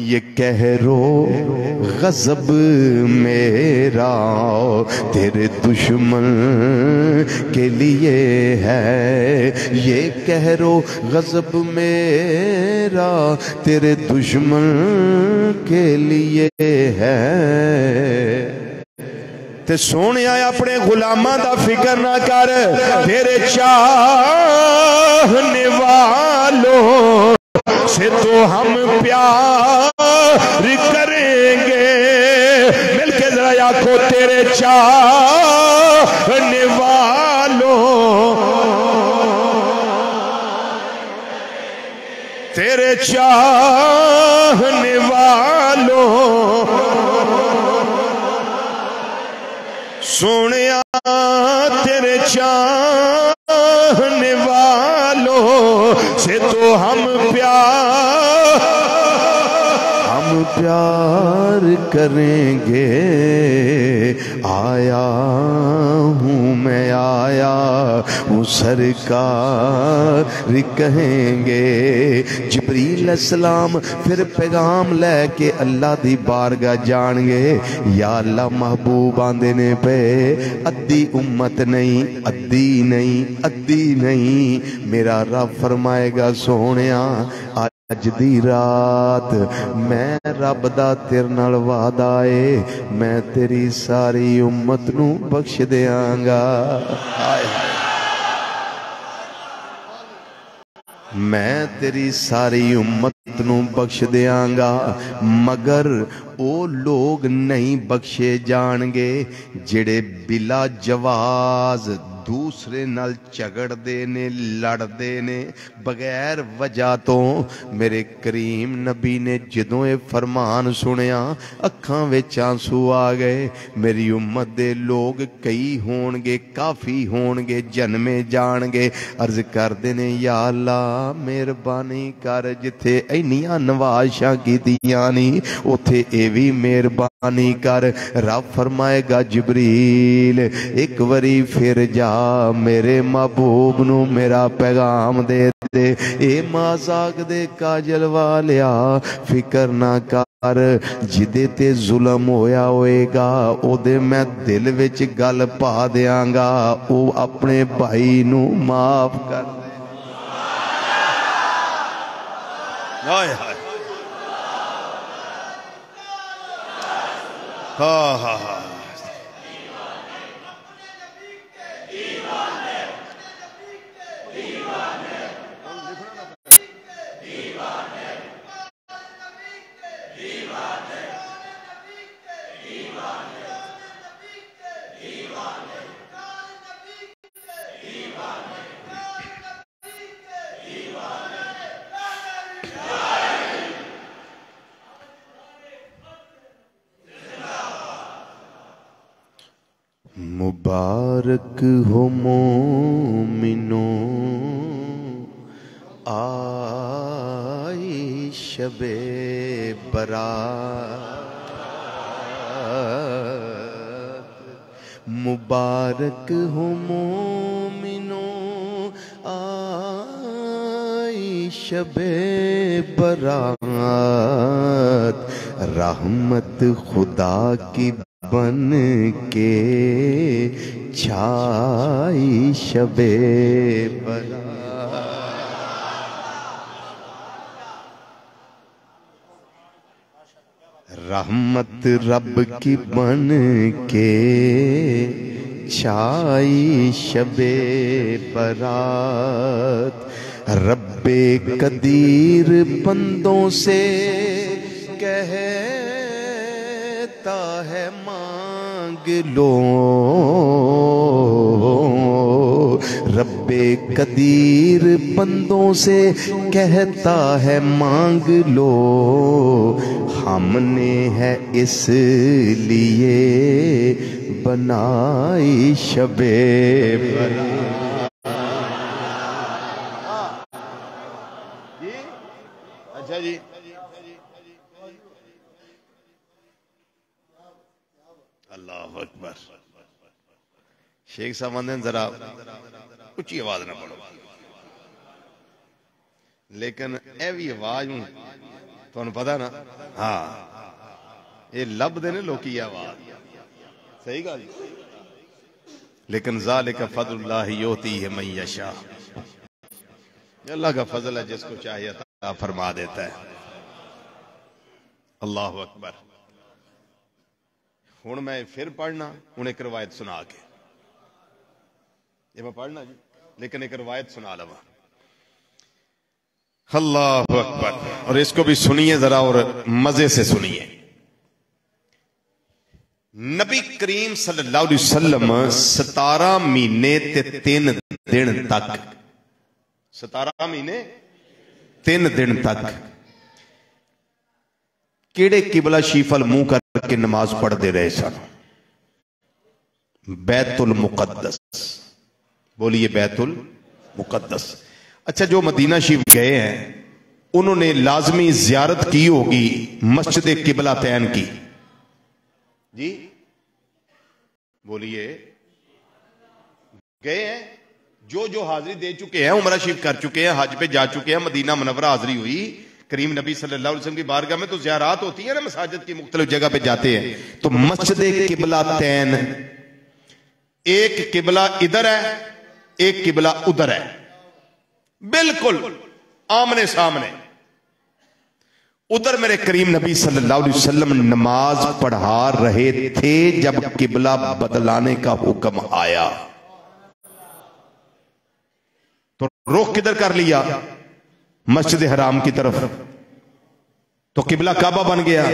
ये कहरो गजब मेरा तेरे दुश्मन के लिए है, ये कहरो गजब मेरा तेरे दुश्मन के लिए है। ते सोने अपने गुलामां दा फिक्र ना कर, तेरे चाहने वालों से तो हम प्यार करेंगे। मिलके जरा आखो, तेरे चाहने वालों, तेरे चाहने वालों, सोनिया तेरे चाहने वालों से तो हम प्यार करेंगे। आया हूँ मैं, आया हूँ सरकार कहेंगे। जिब्रील अस्सलाम फिर पैगाम लेके अल्लाह दी बारगाह जाएंगे। या अल्लाह महबूब आंदे ने पे, अद्धी उम्मत नहीं, अद्धी नहीं, अद्धी नहीं। मेरा रब फरमाएगा सोनिया अज दी रात मैं रब दा तेरे नाल वादा है, मैं तेरी सारी उम्मत नू बख्श देंगा। मैं तेरी सारी उम्मत नू बख्श देंगा, मगर वो लोग नहीं बख्शे जाणगे जेड़े बिला जवाज दूसरे नाल झगड़ते ने, लड़ते ने बगैर वजह तो। मेरे करीम नबी ने जदों ये फरमान सुनिया अखां विच आंसू आ गए। मेरी उम्मत दे लोग कई होणगे, काफ़ी होणगे, जन्मे जाणगे। अर्ज करदे ने या अल्लाह मेहरबानी कर, जिथे इन्नियां नवाशां कीतियां नी उथे ये भी मेहरबानी कर। रब फरमाएगा जिब्रील एक बारी फिर जा मेरे महबूब नू मेरा पैगाम दे दे। ए मजाक दे काजल वालिया फिकर ना कर, जिदे ते जुल्म होया होएगा ओदे मैं दिल विच गल पा देंगा, ओ अपने भाई नू माफ कर दे। हाय हाय, हाँ हाँ हाँ, मुबारक हो मोमिनो आई शबे बरात। मुबारक हो मोमिनो आई शबे बरात। रहमत खुदा की बन के छाई शबे बरात। रहमत रब की बन के छाई शबे बरात। रब्बे कदीर बंदों से कहता है मांग लो। रब्बे कदीर बंदों से कहता है मांग लो। हमने है इसलिए बनाई शबे बरात। अच्छा जी, अल्लाह अकबर। शेख साहब ने जरा ऊंची आवाज ना पढ़ो, लेकिन ए भी आवाज तुहानू पता ना, हाँ ये लभदे ने लोकी आवाज, सही गल। लेकिन ज़ालिका फ़ज़्लुल्लाह युतीही मन यशा, अल्लाह का फजल है, जिसको चाहे अता फरमा देता है। अल्लाह अकबर। हुण मैं फिर पढ़ना, हूँ एक रवायत सुना के, ये मैं पढ़ना जी, लेकिन एक रवायत सुना लवा। अल्लाह अकबर। और इसको भी सुनिए जरा, और मजे से सुनिए। नबी करीम सल्लल्लाहु अलैहि वसल्लम 17 महीने ते 3 दिन तक, 17 महीने 3 दिन तक केड़े किबला शीफल मुंह करके नमाज पढ़ते रहे सन? बैतुल मुकद्दस। बोलिए बैतुल मुकद्दस। अच्छा, जो मदीना शरीफ गए हैं उन्होंने लाजमी जियारत की होगी मस्जिद किबला तैन की जी। बोलिए, गए हैं? जो जो हाजिरी दे चुके हैं, उमरा शरीफ कर चुके हैं, हज पे जा चुके हैं, मदीना मुनव्वरा हाजिरी हुई करीम नबी सल्लल्लाहु अलैहि वसल्लम की बारगाह में, तो ज़ियारत होती है ना, मसाजिद की मुख्तलिफ जगह पे जाते हैं। तो मस्जिद किबला तैन, एक किबला इधर है, एक किबला उधर है, बिल्कुल आमने सामने। उधर मेरे करीम नबी सल्लल्लाहु अलैहि वसल्लम नमाज पढ़ा रहे थे जब किबला बदलाने का हुक्म आया। तो रुख किधर कर लिया? मस्जिद हराम की तरफ। तो किबला काबा बन गया।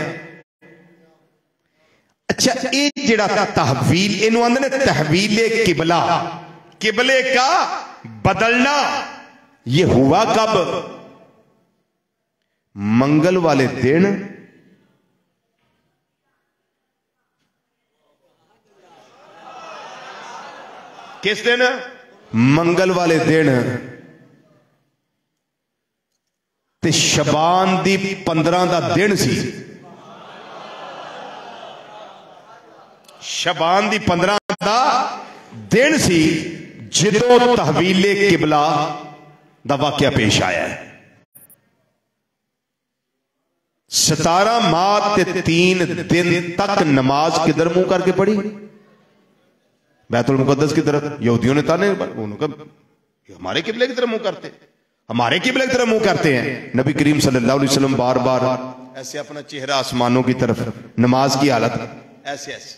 अच्छा, ये जिहड़ा तहवील, इन्हों आंदे ने तहवीले किबला, किबले का बदलना, ये हुआ कब? मंगल वाले दिन किस दिन? मंगल वाले दिन। ते शबान दी 15 का दिन सी। शबान दी 15 का दिन सी जदों तहवीले किबला दा वाकया पेश आया है। 17 माह ते 3 दिन तक नमाज किधर मुंह करके पढ़ी? बैतुल मुकद्दस की तरफ। यहूदियों ने ताने, हमारे किबले की तरफ मुंह करते, हमारे किबले की तरफ मुंह करते हैं। नबी करीम सल्लल्लाहु अलैहि वसल्लम बार बार ऐसे अपना चेहरा आसमानों की तरफ, नमाज की हालत ऐसे ऐसे।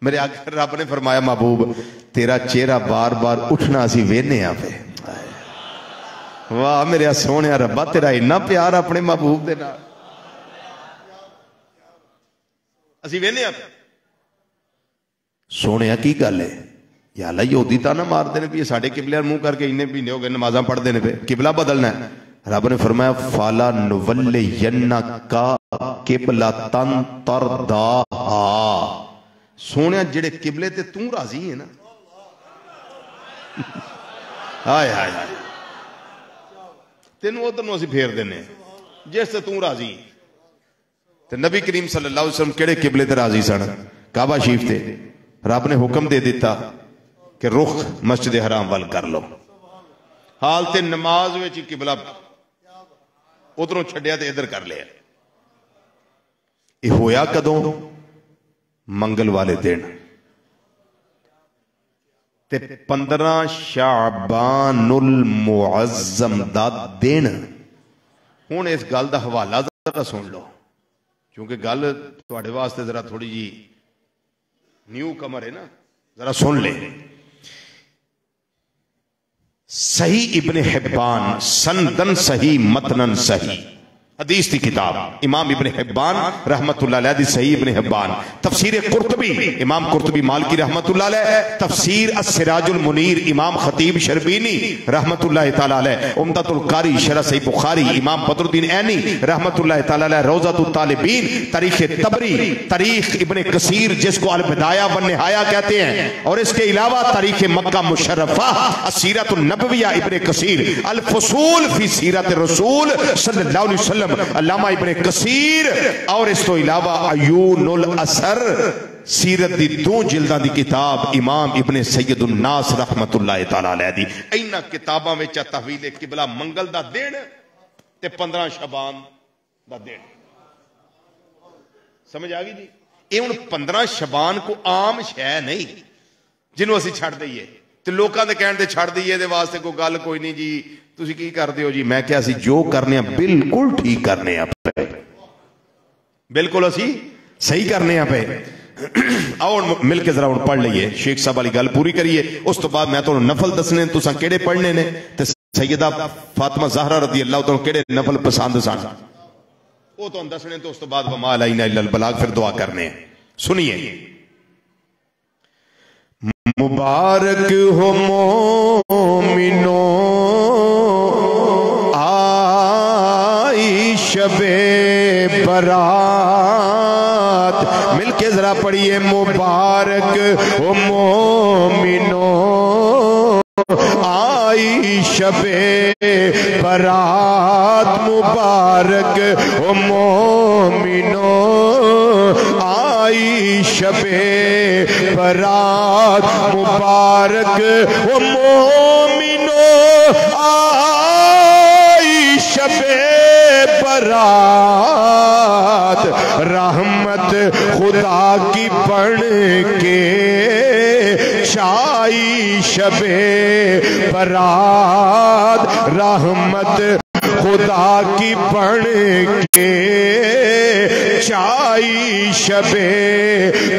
मेरे आगे रब ने फरमाया, महबूब तेरा चेहरा बार बार उठना असी वेने पे। वाह मेरे सोने रब्बा, तेरा इन्ना प्यार अपने महबूब दे नाल असी वेने पे। सोने की गल है या अल्लाह, यहूदी ताना मारते हैं भी साडे किबले मुंह करके इन्ने महीने हो गए नमाजा पढ़ते हैं पे, किबला बदलना है। रब ने फरमाया, फाला नुवल्लियन्नका किबलतन तरदाहा, सोने जेड़े किबले ते तू राजी है ना, हाय हाय हाय, तेन उधर असीं फेर देने जिस तू राजी। ते नबी करीम सल्लल्लाहु अलैहि वसल्लम केड़े किबले ते राजी सन? काबा शरीफ ते। रब ने हुक्म दे दिता कि रुख मस्जिद हराम वाल कर लो। हाल ते नमाज विच किबला उधरों छड्डिया ते इधर कर लिया। यह होया कदों? मंगल वाले दिन ते 15 शाबानुल मुअज्जम दा दिन। हुण इस गल दा हवाला जरा सुन लो, क्योंकि गल तुहाडे वास्ते जरा थोड़ी जी न्यू कमर है ना, जरा सुन ले। सही इब्ने हिब्बान, सनदन सही मतनन सही, हदीस की किताब इमाम इब्ने हिब्बान रहमतुल्लाह अलैह दी सही इब्ने हिब्बान। तफसीर कुर्तुबी इमाम कुर्तुबी मालकी रहमतुल्लाह अलैह। तफसीर अस्सिराजुल मुनीर इमाम खतीब शर्बीनी रहमतुल्लाह तआला अलैह। उम्दतुल कारी शरह सही बुखारी इमाम बदरुद्दीन ऐनी रहमतुल्लाह तआला अलैह। रौज़तुत तालिबीन, तारीख तबरी, तारीख इब्ने कसीर जिसको अल बिदाया व निहाया कहते हैं, और इसके अलावा तारीख मक्का मुशर्रफा, अस्सीरतुन नबविया इब्ने कसीर, अल फसूल फी सीरत रसूल सल्लल्लाहु अलैहि वसल्लम अल्लामा इब्ने कसीर, और इस तो इलावा अयूनुल असर सीरत दी 2 जिल्दां दी किताब इमाम इब्ने सैयदुन नास रहमतुल्लाह तआला अलैह दी। इन्हां किताबां विच तहवील किबला मंगल दा दिन ते 15 शबान दा दिन। समझ आ गई जी? ये हुण 15 शबान को आम शै नहीं जिन्हों असीं छड्ड दईए ते लोकां दे कहण ते छड्ड दईए दे वास्ते कोई गल कोई नहीं जी। तुसीं की करदे हो जी? मैं क्या असीं जो करने बिल्कुल ठीक करने पे, बिल्कुल असीं सही करने पे। आओ मिल के जरा हुण पढ़ लईए, शेख साहब वाली गल पूरी करिए, उस तो बाद मैं तुहानूं नफल दसने तुसां किहड़े पढ़ने ने ते सैयदा फातिमा ज़हरा रज़ी अल्लाह तआला किहड़े नफल पसंद सन वो तुहानूं दसने, तो उस तो बाद वमा अलैना इल्लल बलाग फिर दुआ करने। सुनिए। मुबारक हो मोमिनो आई शबे बरात। मिलके जरा पढ़िए। मुबारक हो मोमिनो आई शबे बरात। मुबारक हो मोमिनो आई शबे बरात। मुबारक हो मोमिनो आई शबे बरात। रहमत खुदा की बन के छाई शबे बरात। रहमत खुदा की बन के छाई शबे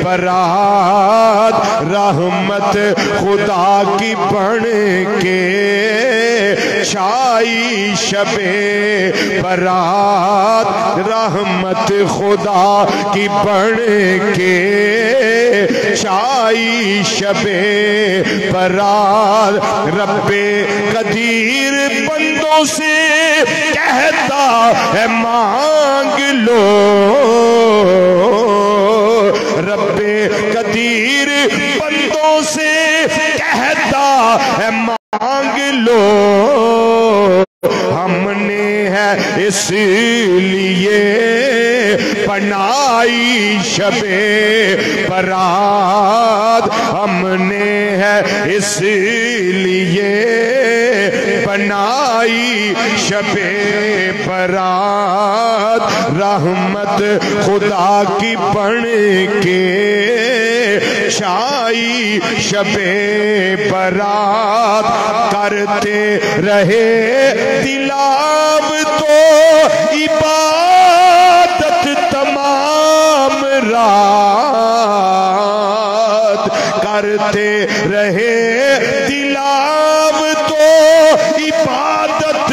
बरात। रहमत खुदा की बन के छाई शबे बरात। रहमत खुदा की बन के छाई शबे बरात। रब्बे कदीर बंदों से कहता है मांग लो। रब्बे कदीर बंदों से कहता है मांग लो। हमने है इसलिए बनाई शबे बरात। हमने है इसलिए बनाई शबे बरात। रहमत खुदा की बन के छाई शबे बरात। करते रहे तिलाव तो इबादत तमाम रात। करते रहे तिलाव तो इबादत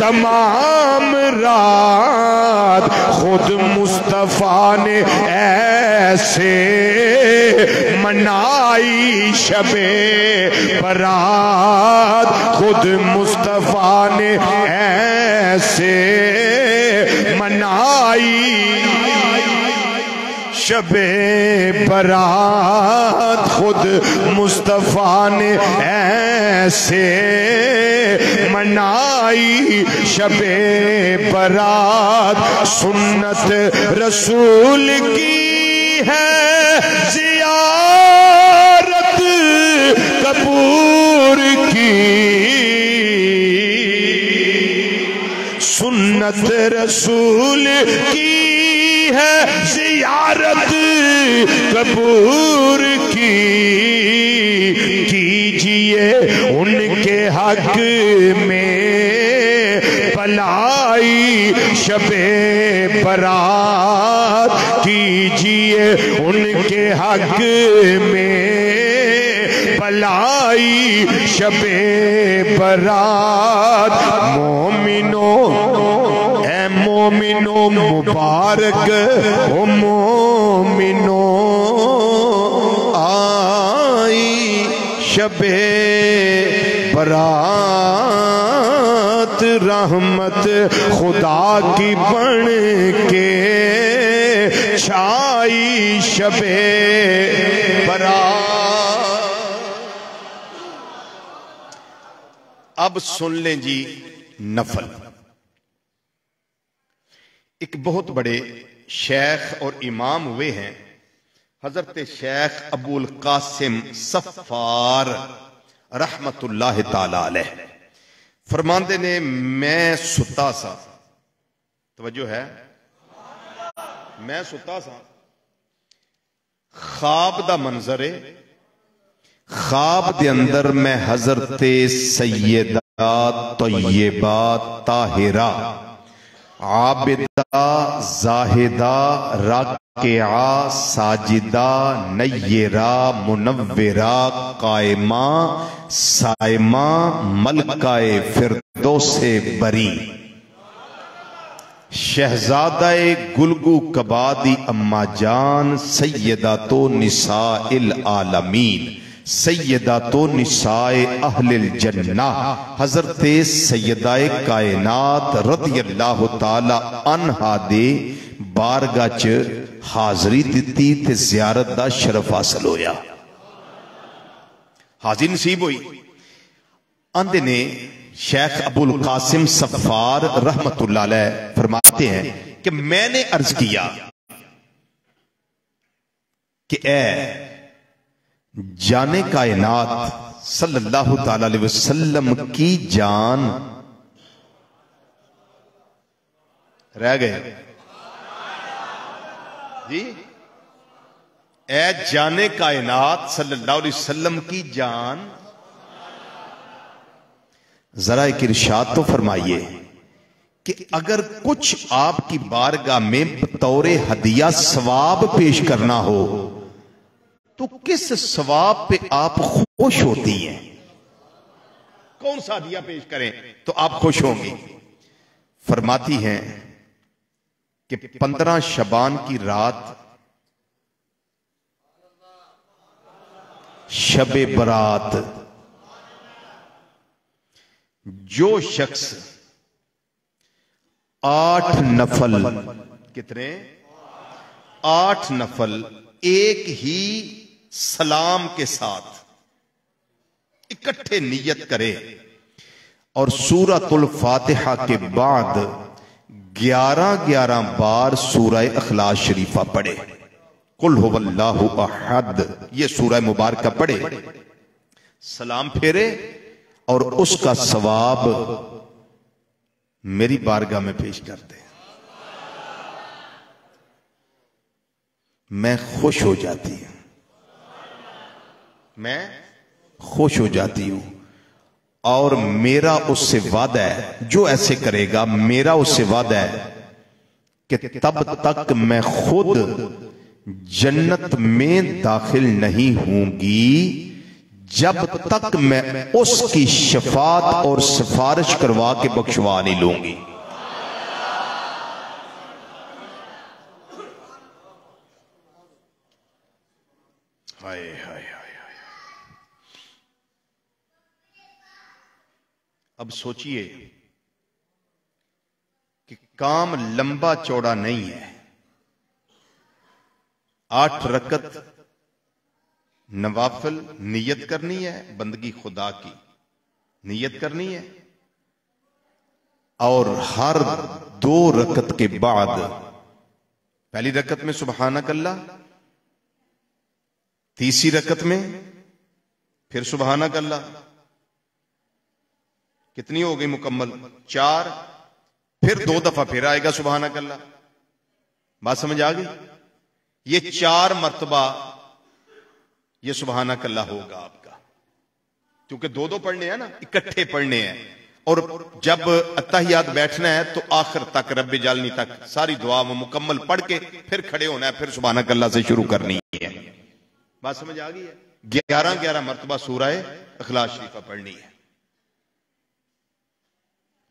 तमाम रात। खुद मुस्तफा ने ऐसे मनाई शबे बरात। खुद मुस्तफा ने ऐसे मनाई शबे बरात खुद मुस्तफा ने ऐसे मनाई। शबे बरात सुन्नत रसूल की है, ज़ियारत कबूर की। सुन्नत रसूल की है, ज़ियारत कबूर की। कीजिए उनके हक में भलाई शबे बरात, कीजिए उनके हक में भलाई शबे बरात। मोमिनो ए मोमिनो मुबारक ओ मोमिनो आई शबे बरात। रहमत खुदा की बन के छाई शबे बरात। अब सुन लें जी नफल। एक बहुत बड़े शेख और इमाम हुए हैं हजरत शेख अबुल कासिम सफ़ार रहमतुल्लाह ताला अलैह। फरमाते ने मैं सुता सा, तवज्जो है, मैं सुता सा, ख्वाब दा मंजर है, ख्वाब दे अंदर मैं हजरत सैयदा तय्यबा ताहिरा आबिदा जाहिदा राकिआ साजिदा नय्यरा मुनव्विरा कायमा साइमा मलकाए फिरदौसे बरी शहजादाए गुलगू कबादी अम्मा जान सैयदा तो निसाइल आलमीन सैयदा तो निसाए अहलिल जन्ना हजरत सैयदाए कायनात रज़ियल्लाहु ताला अन्हा दे बारगाह च हाजरी दिती ते ज़ियारत दा शरफ हासिल होया। हाजिर नसीब हुई। आंदे ने शेख अबुल कासिम सफ़ार रहमतुल्लाह अलैह फरमाते हैं कि मैंने अर्ज किया कि ए जाने कायनात सल्लल्लाहु ताला अलैहि वसल्लम की जान रह गए जी। ए जाने कायनात सल्लल्लाहु अलैहि वसल्लम की जान, जरा एक इरशाद तो फरमाइए कि अगर कुछ आपकी बारगाह में बतौरे हदिया सवाब पेश करना हो तो किस सवाब पे आप खुश होती हैं? कौन सा हदिया पेश करें तो आप खुश होंगी? फरमाती हैं कि 15 शबान की रात शबे बरात जो शख्स 8 नफल, कितने? 8 नफल एक ही सलाम के साथ इकट्ठे नियत करे और सूरतुल फातिहा के बाद 11-11 बार सूरह इखलास शरीफा पढ़े, कुल हुवल्लाहु अहद ये सूरह मुबारक पढ़े, सलाम फेरे और उसका सवाब मेरी बारगाह में पेश कर दे, मैं खुश हो जाती हूं, मैं खुश हो जाती हूं। और मेरा उससे वादा है, जो ऐसे करेगा मेरा उससे वादा है कि तब तक मैं खुद जन्नत में दाखिल नहीं होंगी जब तक मैं उसकी शफात और सिफारिश करवा के बख्शवा नहीं लूंगी। हाय हाय हाय हाय। अब सोचिए कि काम लंबा चौड़ा नहीं है, 8 रकत नवाफिल नियत करनी है, बंदगी खुदा की नियत करनी है, और हर 2 रकत के बाद, पहली रकत में सुबहानक अल्लाह, तीसरी रकत में फिर सुबहानक अल्लाह, कितनी हो गई मुकम्मल? 4, फिर 2 दफा फिर आएगा सुबहानक अल्लाह। बात समझ आ गई? ये 4 मर्तबा ये सुबहानक अल्लाह होगा आपका, क्योंकि 2-2 पढ़ने हैं ना, इकट्ठे पढ़ने हैं। और जब अत्तहियात बैठना है तो आखिर तक, रब्बे जालनी तक सारी दुआ में मुकम्मल पढ़ के फिर खड़े होना है, फिर सुबहानक अल्लाह से शुरू करनी है। बात समझ आ गई है? 11 मर्तबा सूरह इखलास शरीफा पढ़नी है।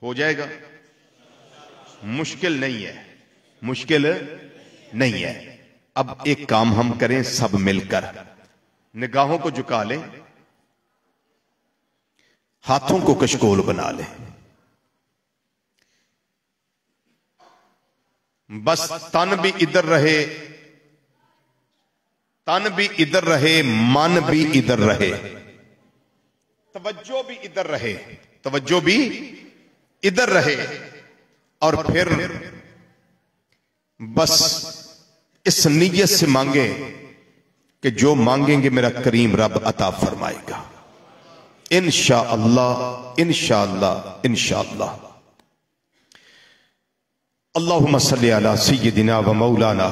हो जाएगा? मुश्किल नहीं है, मुश्किल नहीं है। अब एक काम हम करें सब मिलकर, निगाहों को झुका लें, हाथों को कशकोल बना लें, बस तन भी इधर रहे, तन भी इधर रहे, मन भी इधर रहे, तवज्जो भी इधर रहे, तवज्जो भी इधर रहे। और फिर बस इस नीयत से मांगे कि जो मांगेंगे मेरा करीम रब अता फरमाएगा, इंशाअल्लाह, इंशाअल्लाह, इंशाअल्लाह। अल्लाहुम्मा सल्ली अला सय्यदिना व मौलाना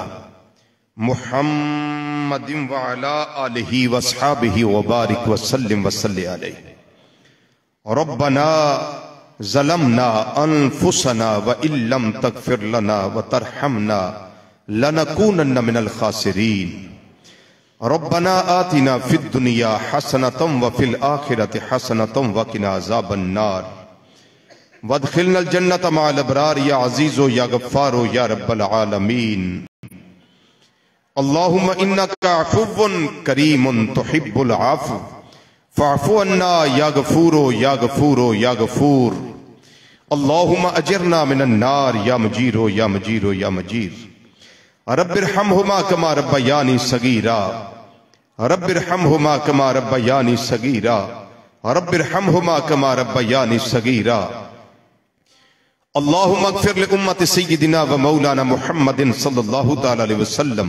मुहम्मदिन व अला आलिहि व अस्हाबिहि व बारिक व सल्लिम व सल्ली अलैहि। रब्बना ज़लमना अनफुसना व इल्लम तगफिर लना व तरहमना लनकूनन्न मिनल खासिरीन। रब्बना आतिना फिद दुनिया हसनतम व फिल आखिरति हसनतम व किना अज़ाबन नार वदखिलनल जन्नत मअल अबरार या अज़ीज़ो या गफ़्फ़ारो या रब्बल आलमीन। अल्लाहुम्मा इन्नका अफ़ुव्वुन करीमुन तुहिब्बुल आफ़्व फ़अफ़ु अन्ना या गफ़ूरो या गफ़ूरो या गफ़ूर। अल्लाहुम्मा अजिरना मिनन नार या मुजीरो या मुजीरो या मुजीर। रब्बिरहमहुमा कमा रब्बयानी सगीरा, रब्बिरहमहुमा कमा रब्बयानी सगीरा, रब्बिरहमहुमा कमा रब्बयानी सगीरा। अल्लाहुम्मा अग़फ़िर लि उम्मति सय्यिदिना व मौलाना मुहम्मदिन सल्लल्लाहु तआला अलैहि वसल्लम।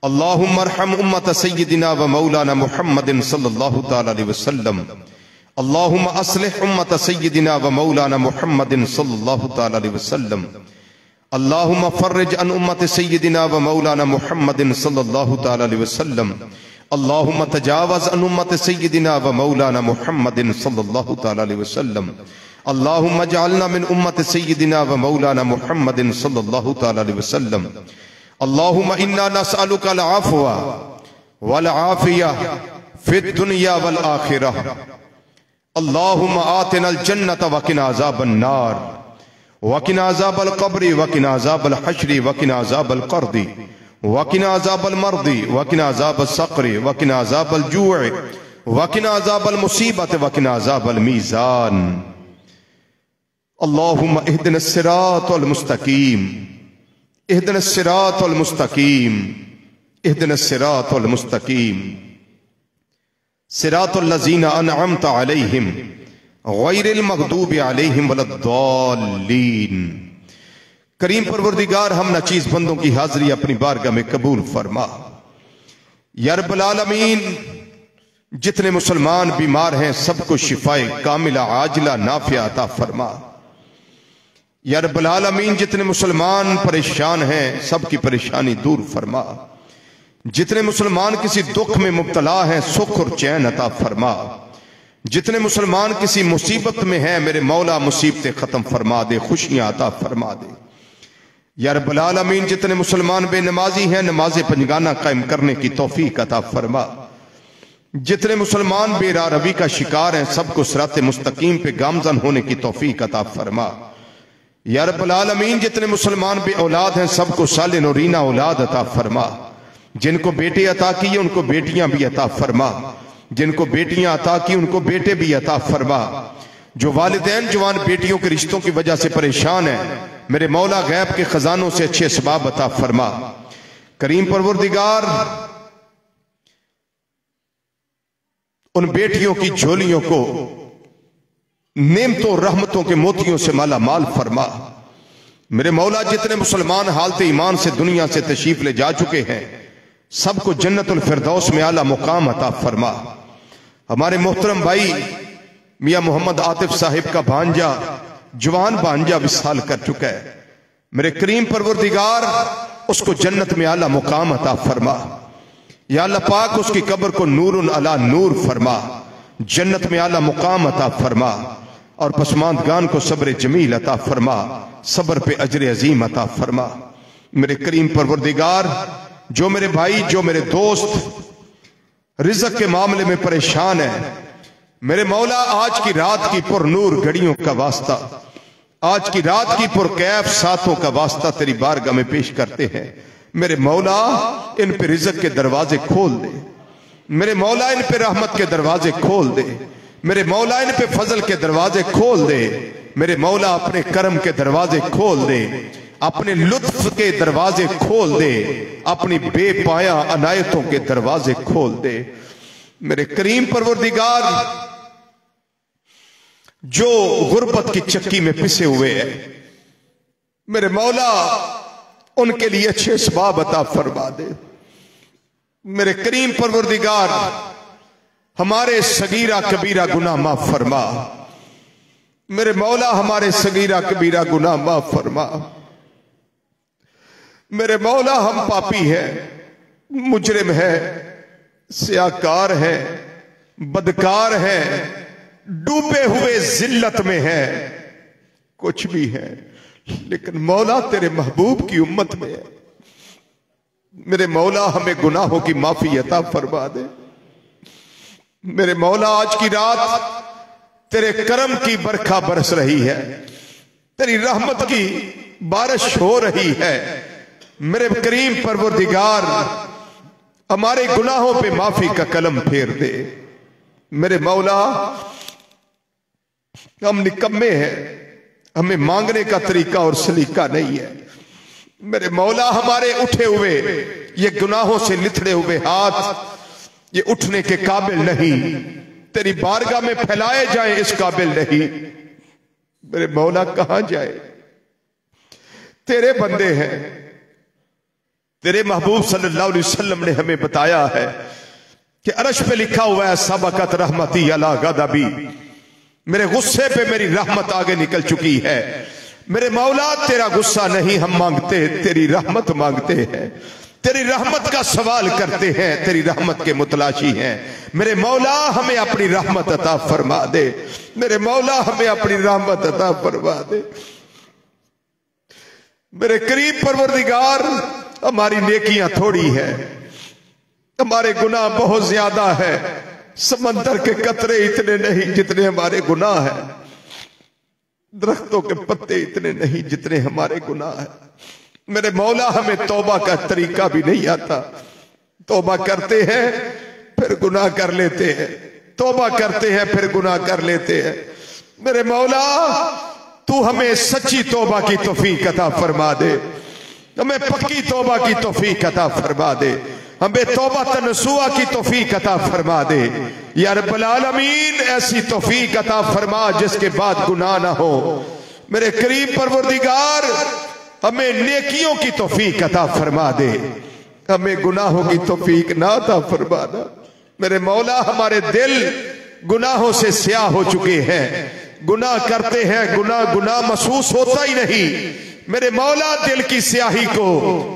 अल्लाहुम्मा अरहम उम्मत सय्यिदिना व मौलाना मुहम्मदिन सल्लल्लाहु तआला अलैहि वसल्लम। अल्लाहुम्मा अस्लिह उम्मत सय्यिदिना व मौलाना मुहम्मदिन सल्लल्लाहु तआला अलैहि वसल्लम। अल्लाहुम्मा फर्रिज अन उम्मत सय्यिदिना व मौलाना मुहम्मदिन सल्लल्लाहु तआला अलैहि वसल्लम। अल्लाहुम्मा तजावज़ अन उम्मत सय्यिदिना व मौलाना मुहम्मदिन सल्लल्लाहु तआला अलैहि वसल्लम। अल्लाहुम्मा जअलना मिन उम्मत सय्यिदिना व मौलाना मुहम्मदिन सल्लल्लाहु तआला अलैहि वसल्लम। अल्लाहुम्मा इन्ना नसअलुका अल अफ़्व वल आफ़िया फ़िद दुनिया वल आखिरह। अल्लाहुम्मा आतिना अल जन्नत व क़िना अज़ाबन नार वक़िना अज़ाबल क़ब्रि वक़िना अज़ाबल हश्रि वक़िना अज़ाबल क़र्दि वक़िना अज़ाबल मर्दि वक़िना अज़ाबल सक़्रि वक़िना अज़ाबल जूअ वक़िना अज़ाबल मुसीबत वक़िना अज़ाबल मीज़ान। अल्लाहुम्मा इहदिना सिरातल मुस्तक़ीम, इहदिना सिरातल मुस्तक़ीम, इहदिना सिरातल मुस्तक़ीम, सिरातल लज़ीना अनअमता अलैहिम गैरिल मग़दूबि अलैहिम वलद्दाल्लीन। करीम परवरदिगार, हम नाचीज़ बंदों की हाज़िरी अपनी बारगाह में कबूल फरमा। या रब्बल आलमीन, जितने मुसलमान बीमार हैं सबको शिफाए कामिला आजिला नाफिया अता फरमा। या रब्बल आलमीन, जितने मुसलमान परेशान हैं सबकी परेशानी दूर फरमा। जितने मुसलमान किसी दुख में मुब्तला हैं सुख और चैन अता फरमा। जितने मुसलमान किसी मुसीबत में हैं मेरे मौला मुसीबतें खत्म फरमा दे, खुशियां अता फरमा दे। या रब्बल आलमीन, जितने मुसलमान बेनमाजी हैं नमाज पंजगाना कायम करने की तौफीक अता फरमा। जितने मुसलमान बेरा रवि का शिकार हैं सबको सिरात मुस्तकीम पे गामजन होने की तौफीक अता फरमा। या रब्बल आलमीन, जितने मुसलमान बे औलाद हैं सबको सालिन और रीना औलाद अता फरमा। जिनको बेटे अता किए उनको बेटियां भी अता फरमा। जिनको बेटियां अता की उनको बेटे भी अता फरमा। जो वालिदैन जवान बेटियों के रिश्तों की वजह से परेशान है मेरे मौला गैब के खजानों से अच्छे असबाब अता फरमा। करीम परवरदिगार उन बेटियों की झोलियों को नेमतों रहमतों के मोतियों से माला माल फरमा। मेरे मौला जितने मुसलमान हालत ईमान से दुनिया से तशरीफ ले जा चुके हैं सबको जन्नतुल फिरदौस में आला मुकाम अता फरमा। हमारे मोहतरम भाई मियां मोहम्मद आतिफ साहिब का भांजा जवान भांजा विसाल कर चुका है। मेरे करीम परवरदिगार उसको जन्नत में आला मुकाम अता फरमा। या अल्लाह पाक उसकी कब्र को नूरुन अला नूर फरमा, जन्नत में आला मुकाम अता फरमा और पसमानदगान को सब्र जमील अता फरमा, सब्र पे अजर अजीम अता फरमा। मेरे करीम परवरदिगार जो मेरे भाई जो मेरे दोस्त रिज़्क़ के मामले में परेशान है, मेरे मौला आज की रात की पुरनूर घड़ियों का वास्ता, आज की रात की पुरकैफ सातों का वास्ता तेरी बारगाह में पेश करते हैं। मेरे मौला इन पे रिज़्क़ के दरवाजे खोल दे, मेरे मौला इन पे रहमत के दरवाजे खोल दे, मेरे मौला इन पे फजल के दरवाजे खोल दे, मेरे मौला अपने करम के दरवाजे खोल दे, अपने लुत्फ के दरवाजे खोल दे, अपनी बेपाया अनायतों के दरवाजे खोल दे। मेरे करीम परवरदिगार जो गुर्बत की चक्की में पिसे हुए हैं, मेरे मौला उनके लिए अच्छे असबाब अता फरमा दे। मेरे करीम परवरदिगार हमारे सगीरा कबीरा गुनाह माफ फरमा, मेरे मौला हमारे सगीरा कबीरा गुनाह माफ फरमा। मेरे मौला हम पापी हैं, मुजरिम है, सियाकार है, बदकार है, डूबे हुए जिल्लत में है, कुछ भी है, लेकिन मौला तेरे महबूब की उम्मत में है। मेरे मौला हमें गुनाहों की माफी अता फरमा दे। मेरे मौला आज की रात तेरे करम की बरखा बरस रही है, तेरी रहमत की बारिश हो रही है। मेरे करीम परवरदिगार हमारे गुनाहों पे माफी का कलम फेर दे। मेरे मौला हम निकम्मे हैं, हमें मांगने का तरीका और सलीका नहीं है। मेरे मौला हमारे उठे हुए ये गुनाहों से लिथड़े हुए हाथ ये उठने के काबिल नहीं, तेरी बारगाह में फैलाए जाए इस काबिल नहीं। मेरे मौला कहां जाए, तेरे बंदे हैं। तेरे महबूब सल्लल्लाहु अलैहि वसल्लम ने हमें बताया है कि अर्श पे लिखा हुआ है सबकत रहमती अला गदबी, मेरे गुस्से पे मेरी रहमत आगे निकल चुकी है। मेरे मौला तेरा गुस्सा नहीं हम मांगते, तेरी रहमत मांगते हैं, तेरी रहमत का सवाल करते हैं, तेरी रहमत के मुतलाशी हैं। मेरे मौला हमें अपनी रहमत अता फरमा दे, मेरे मौला हमें अपनी रहमत अता फरमा दे। मेरे करीब परवरदिगार हमारी नेकियां थोड़ी है, हमारे गुनाह बहुत ज्यादा है। समंदर के कतरे इतने नहीं जितने हमारे गुनाह है, दरख्तों के पत्ते इतने नहीं जितने हमारे गुनाह है। मेरे मौला हमें तौबा का तरीका भी नहीं आता। तौबा करते हैं फिर गुनाह कर लेते हैं, तौबा करते हैं फिर गुनाह कर लेते हैं। मेरे मौला तू हमें सच्ची तौबा की तौफीक अता फरमा दे, हमें पक्की तौबा की तौफीक अता फरमा दे, हमें तौबा तनसुआ की तौफीक अता फरमा दे। या रब्बल आलमीन ऐसी तौफीक अता फरमा जिसके बाद गुनाह ना हो। मेरे करीब परवरदिगार हमें नेकियों की तौफीक अता फरमा दे, हमें गुनाहों की तौफीक ना अता फरमाना। मेरे मौला हमारे दिल गुनाहों से स्याह हो चुके हैं, गुनाह करते हैं, गुनाह गुनाह महसूस होता ही नहीं। मेरे मौला दिल की स्याही को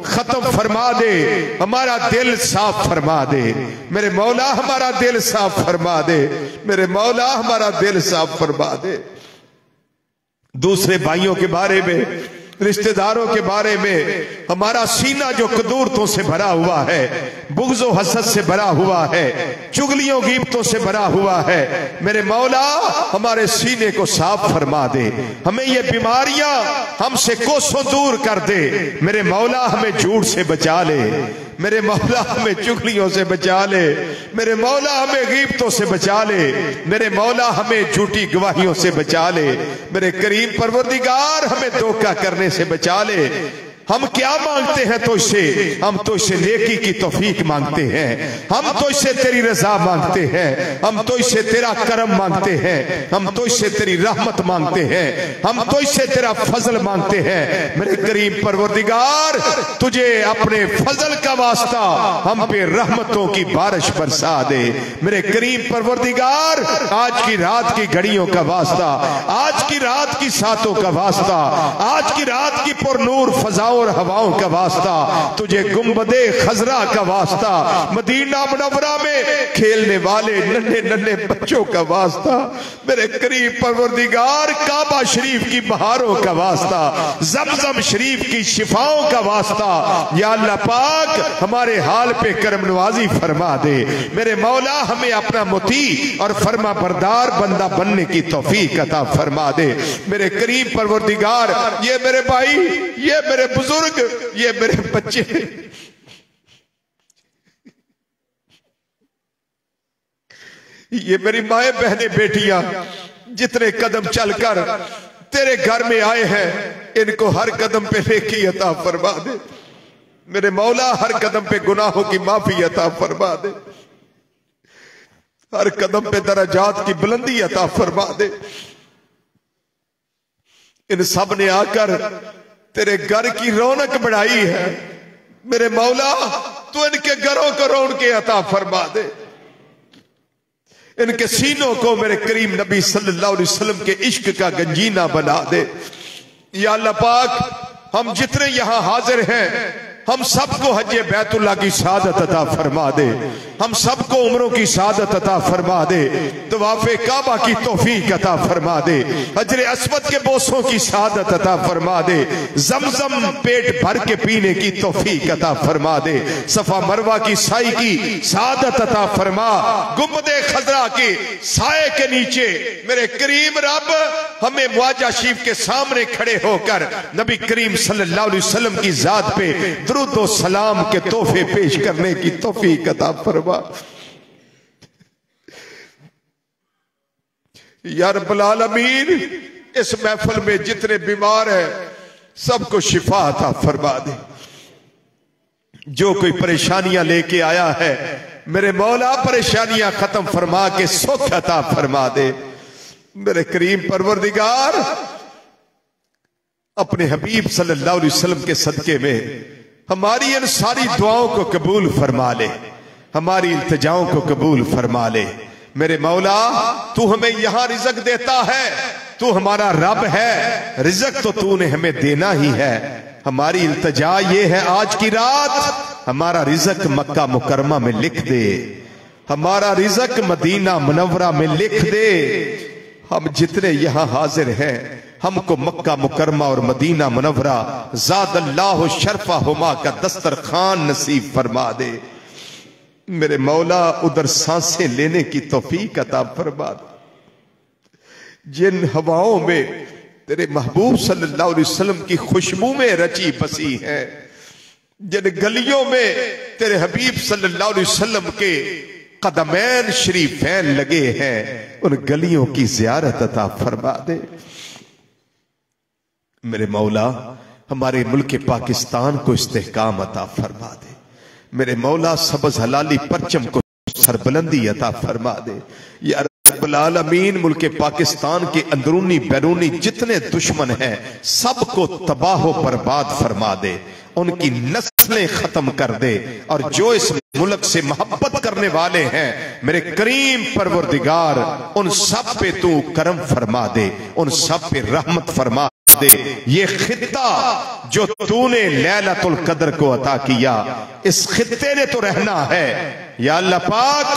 खत्म फरमा दे, हमारा दिल साफ फरमा दे। मेरे मौला हमारा दिल साफ फरमा दे, मेरे मौला हमारा दिल साफ फरमा दे। दूसरे भाइयों के बारे में, रिश्तेदारों के बारे में हमारा सीना जो कदूरतों से भरा हुआ है, बुग़्ज़ व हसद से भरा हुआ है, चुगलियों गीबतों से भरा हुआ है, मेरे मौला हमारे सीने को साफ फरमा दे। हमें ये बीमारियां हमसे कोसों दूर कर दे। मेरे मौला हमें झूठ से बचा ले, मेरे मौला हमें चुगलियों से बचा ले, मेरे मौला हमें गीबतों से बचा ले, मेरे मौला हमें झूठी गवाहियों से बचा ले, मेरे करीम परवरदिगार हमें धोखा करने से बचा ले। हम क्या मांगते हैं तो इससे, हम तो इससे नेकी की तौफीक मांगते हैं, हम तो इससे तेरी रजा मांगते हैं, हम तो इससे तेरा करम मांगते हैं, हम तो इससे तेरी रहमत मांगते हैं, हम तो इससे तेरा फजल मांगते हैं। मेरे करीम परवरदिगार, तुझे अपने फजल का वास्ता हम पे रहमतों की बारिश बरसा दे। मेरे करीम परवरदिगार, आज की रात की घड़ियों का वास्ता, आज की रात की सातों का वास्ता, आज की रात की पुरनूर फजाओं और हवाओं का वास्ता, तुझे गुंबदे खजरा का वास्ता, मदीना मुनव्वरा में खेलने वाले नन्हे नन्हे बच्चों का वास्ता, मेरे करीब परवरदिगार, काबा शरीफ की बहारों का वास्ता, जमजम शरीफ की शिफाओं का वास्ता, या अल्लाह पाक हमारे हाल पे करम नवाजी फरमा दे। मेरे मौला, हमें अपना मुती और फरमा बरदार बंदा बनने की तौफीक अता फरमा दे। मेरे करीब परवरदिगार, ये मेरे भाई, ये मेरे बुजुर्ग, ये मेरे बच्चे, ये मेरी माए बहने बेटियां, जितने कदम चलकर तेरे घर में आए हैं, इनको हर कदम पे नेकी अता फरमा दे। मेरे मौला, हर कदम पे गुनाहों की माफी अता फरमा दे, हर कदम पे दराजात की बुलंदी अता फरमा दे। इन सब ने आकर तेरे घर की रौनक बढ़ाई है। मेरे मौला, तू इनके घरों को रौनक के अता फरमा दे, इनके सीनों को मेरे करीम नबी सल्लल्लाहु अलैहि वसल्लम के इश्क का गंजीना बना दे। या अल्लाह पाक, हम जितने यहां हाजिर हैं, हम सबको हज्जे बैतुल्लाह की सादत अता फरमा दे, हम सबको उम्रों की सादत अता फरमा दे, तवाफ़े काबा की तौफीक अता फरमा दे, हजरे अस्वद के बोसों की सादत अता फरमा दे, जमजम पेट भर के पीने की तौफीक अता फरमा दे, सफा मरवा की साई की सादत अता फरमा, गुंबदे खजरा के साए के नीचे मेरे करीम रब हमें मुआजा शीफ के सामने खड़े होकर नबी करीम सल्लल्लाहु अलैहि वसल्लम की जात पे दुरूद और सलाम के तोहफे पेश करने की तौफीक अता फरमा। या रब्बुल आलमीन, इस महफिल में जितने बीमार हैं सबको शिफा अता फरमा दे। जो कोई परेशानियां लेके आया है, मेरे मौला परेशानियां खत्म फरमा के सुख अता फरमा दे। मेरे करीम परवरदिगार, अपने हबीब सल्लल्लाहु अलैहि वसल्लम के सदके में हमारी इन सारी दुआओं को कबूल फरमा ले, हमारी इल्तिजाओं को कबूल फरमा ले। मेरे मौला, तू हमें यहां रिज़्क देता है, तू हमारा रब है, रिज़्क तो तूने हमें देना ही है। हमारी इल्तिजा ये है, आज की रात हमारा रिज़्क मक्का मुकरमा में लिख दे, हमारा रिज़्क मदीना मुनव्वरा में लिख दे। हम जितने यहां हाजिर हैं, हमको मक्का मुकरमा और मदीना मुनव्वरा ज़ादल्लाहु शरफ़हुमा का दस्तरखान नसीब फरमा दे। मेरे मौला, उधर सांसें लेने की तौफीक अता फरमा दे। जिन हवाओं में तेरे महबूब सल्लल्लाहु अलैहि वसल्लम की खुशबू में रची बसी है, जिन गलियों में तेरे हबीब सल्लल्लाहु अलैहि वसल्लम के कदमैन शरीफैन लगे हैं, उन गलियों की ज़ियारत अता फरमा दे। मेरे मौला, हमारे मुल्क पाकिस्तान को इस्तेहकाम अता फरमा दे। मेरे मौला, सबज हलाली परचम को सरबुलंदी अता फरमा दे। या रब्बुल आलमीन, मुल्क पाकिस्तान के अंदरूनी बैरूनी जितने दुश्मन हैं सबको तबाह व बर्बाद फरमा दे, उनकी नस्लें खत्म कर दे, और जो इस मुल्क से मोहब्बत करने वाले हैं मेरे करीम परवरदिगार, उन सब पे तू करम फरमा दे, उन सब पे रहमत फरमा दे। ये खित्ता जो तूने लैलतुल कद्र को अता किया, इस खित्ते ने तो रहना है। या अल्लाह पाक,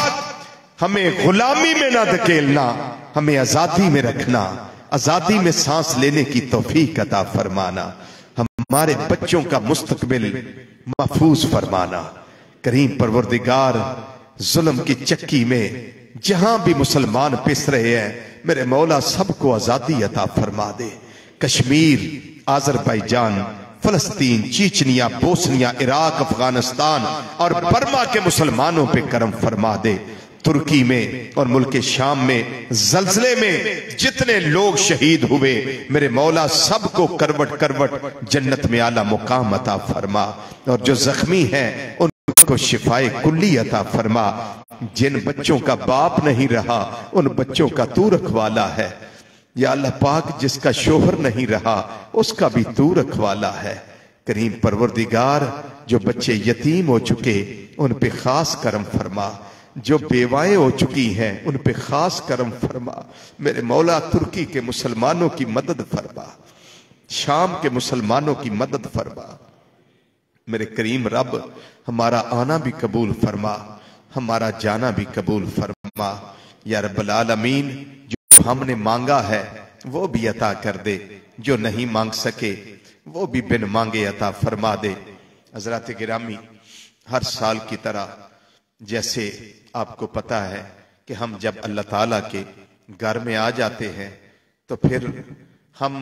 हमें गुलामी में ना धकेलना, हमें आजादी में रखना, आजादी में सांस लेने की तौफीक अता फरमाना, हमारे बच्चों का मुस्तकबिल महफूज फरमाना। करीम परवरदिगार, जुल्म की चक्की में जहां भी मुसलमान पिस रहे हैं, मेरे मौला सबको आजादी अता फरमा दे। कश्मीर, आजरबाईजान, फलस्तीन, चीचनिया, बोस्निया, इराक, अफगानिस्तान और बर्मा के मुसलमानों पे करम फरमा दे। तुर्की में और मुल्क शाम में जल्जले में जितने लोग शहीद हुए, मेरे मौला सबको करवट करवट जन्नत में आला मुकाम अता फरमा, और जो जख्मी हैं उनको शिफाए कुल्ली अता फरमा। जिन बच्चों का बाप नहीं रहा उन बच्चों का तू रखवाला है। या अल्लाह पाक, जिसका शोहर नहीं रहा उसका भी तू रखवाला है। करीम परवरदिगार, जो बच्चे यतीम हो चुके उन पे खास करम फरमा, जो बेवाएं हो चुकी हैं उन पे खास करम फरमा। मेरे मौला, तुर्की के मुसलमानों की मदद फरमा, शाम के मुसलमानों की मदद फरमा। मेरे करीम रब, हमारा आना भी कबूल फरमा, हमारा जाना भी कबूल फरमा। या रब्बल आलमीन, जो हमने मांगा है वो भी अता कर दे, जो नहीं मांग सके वो भी बिन मांगे अता फरमा दे। हजरत गिरामी, हर साल की तरह जैसे आपको पता है कि हम जब अल्लाह ताला के घर में आ जाते हैं तो फिर हम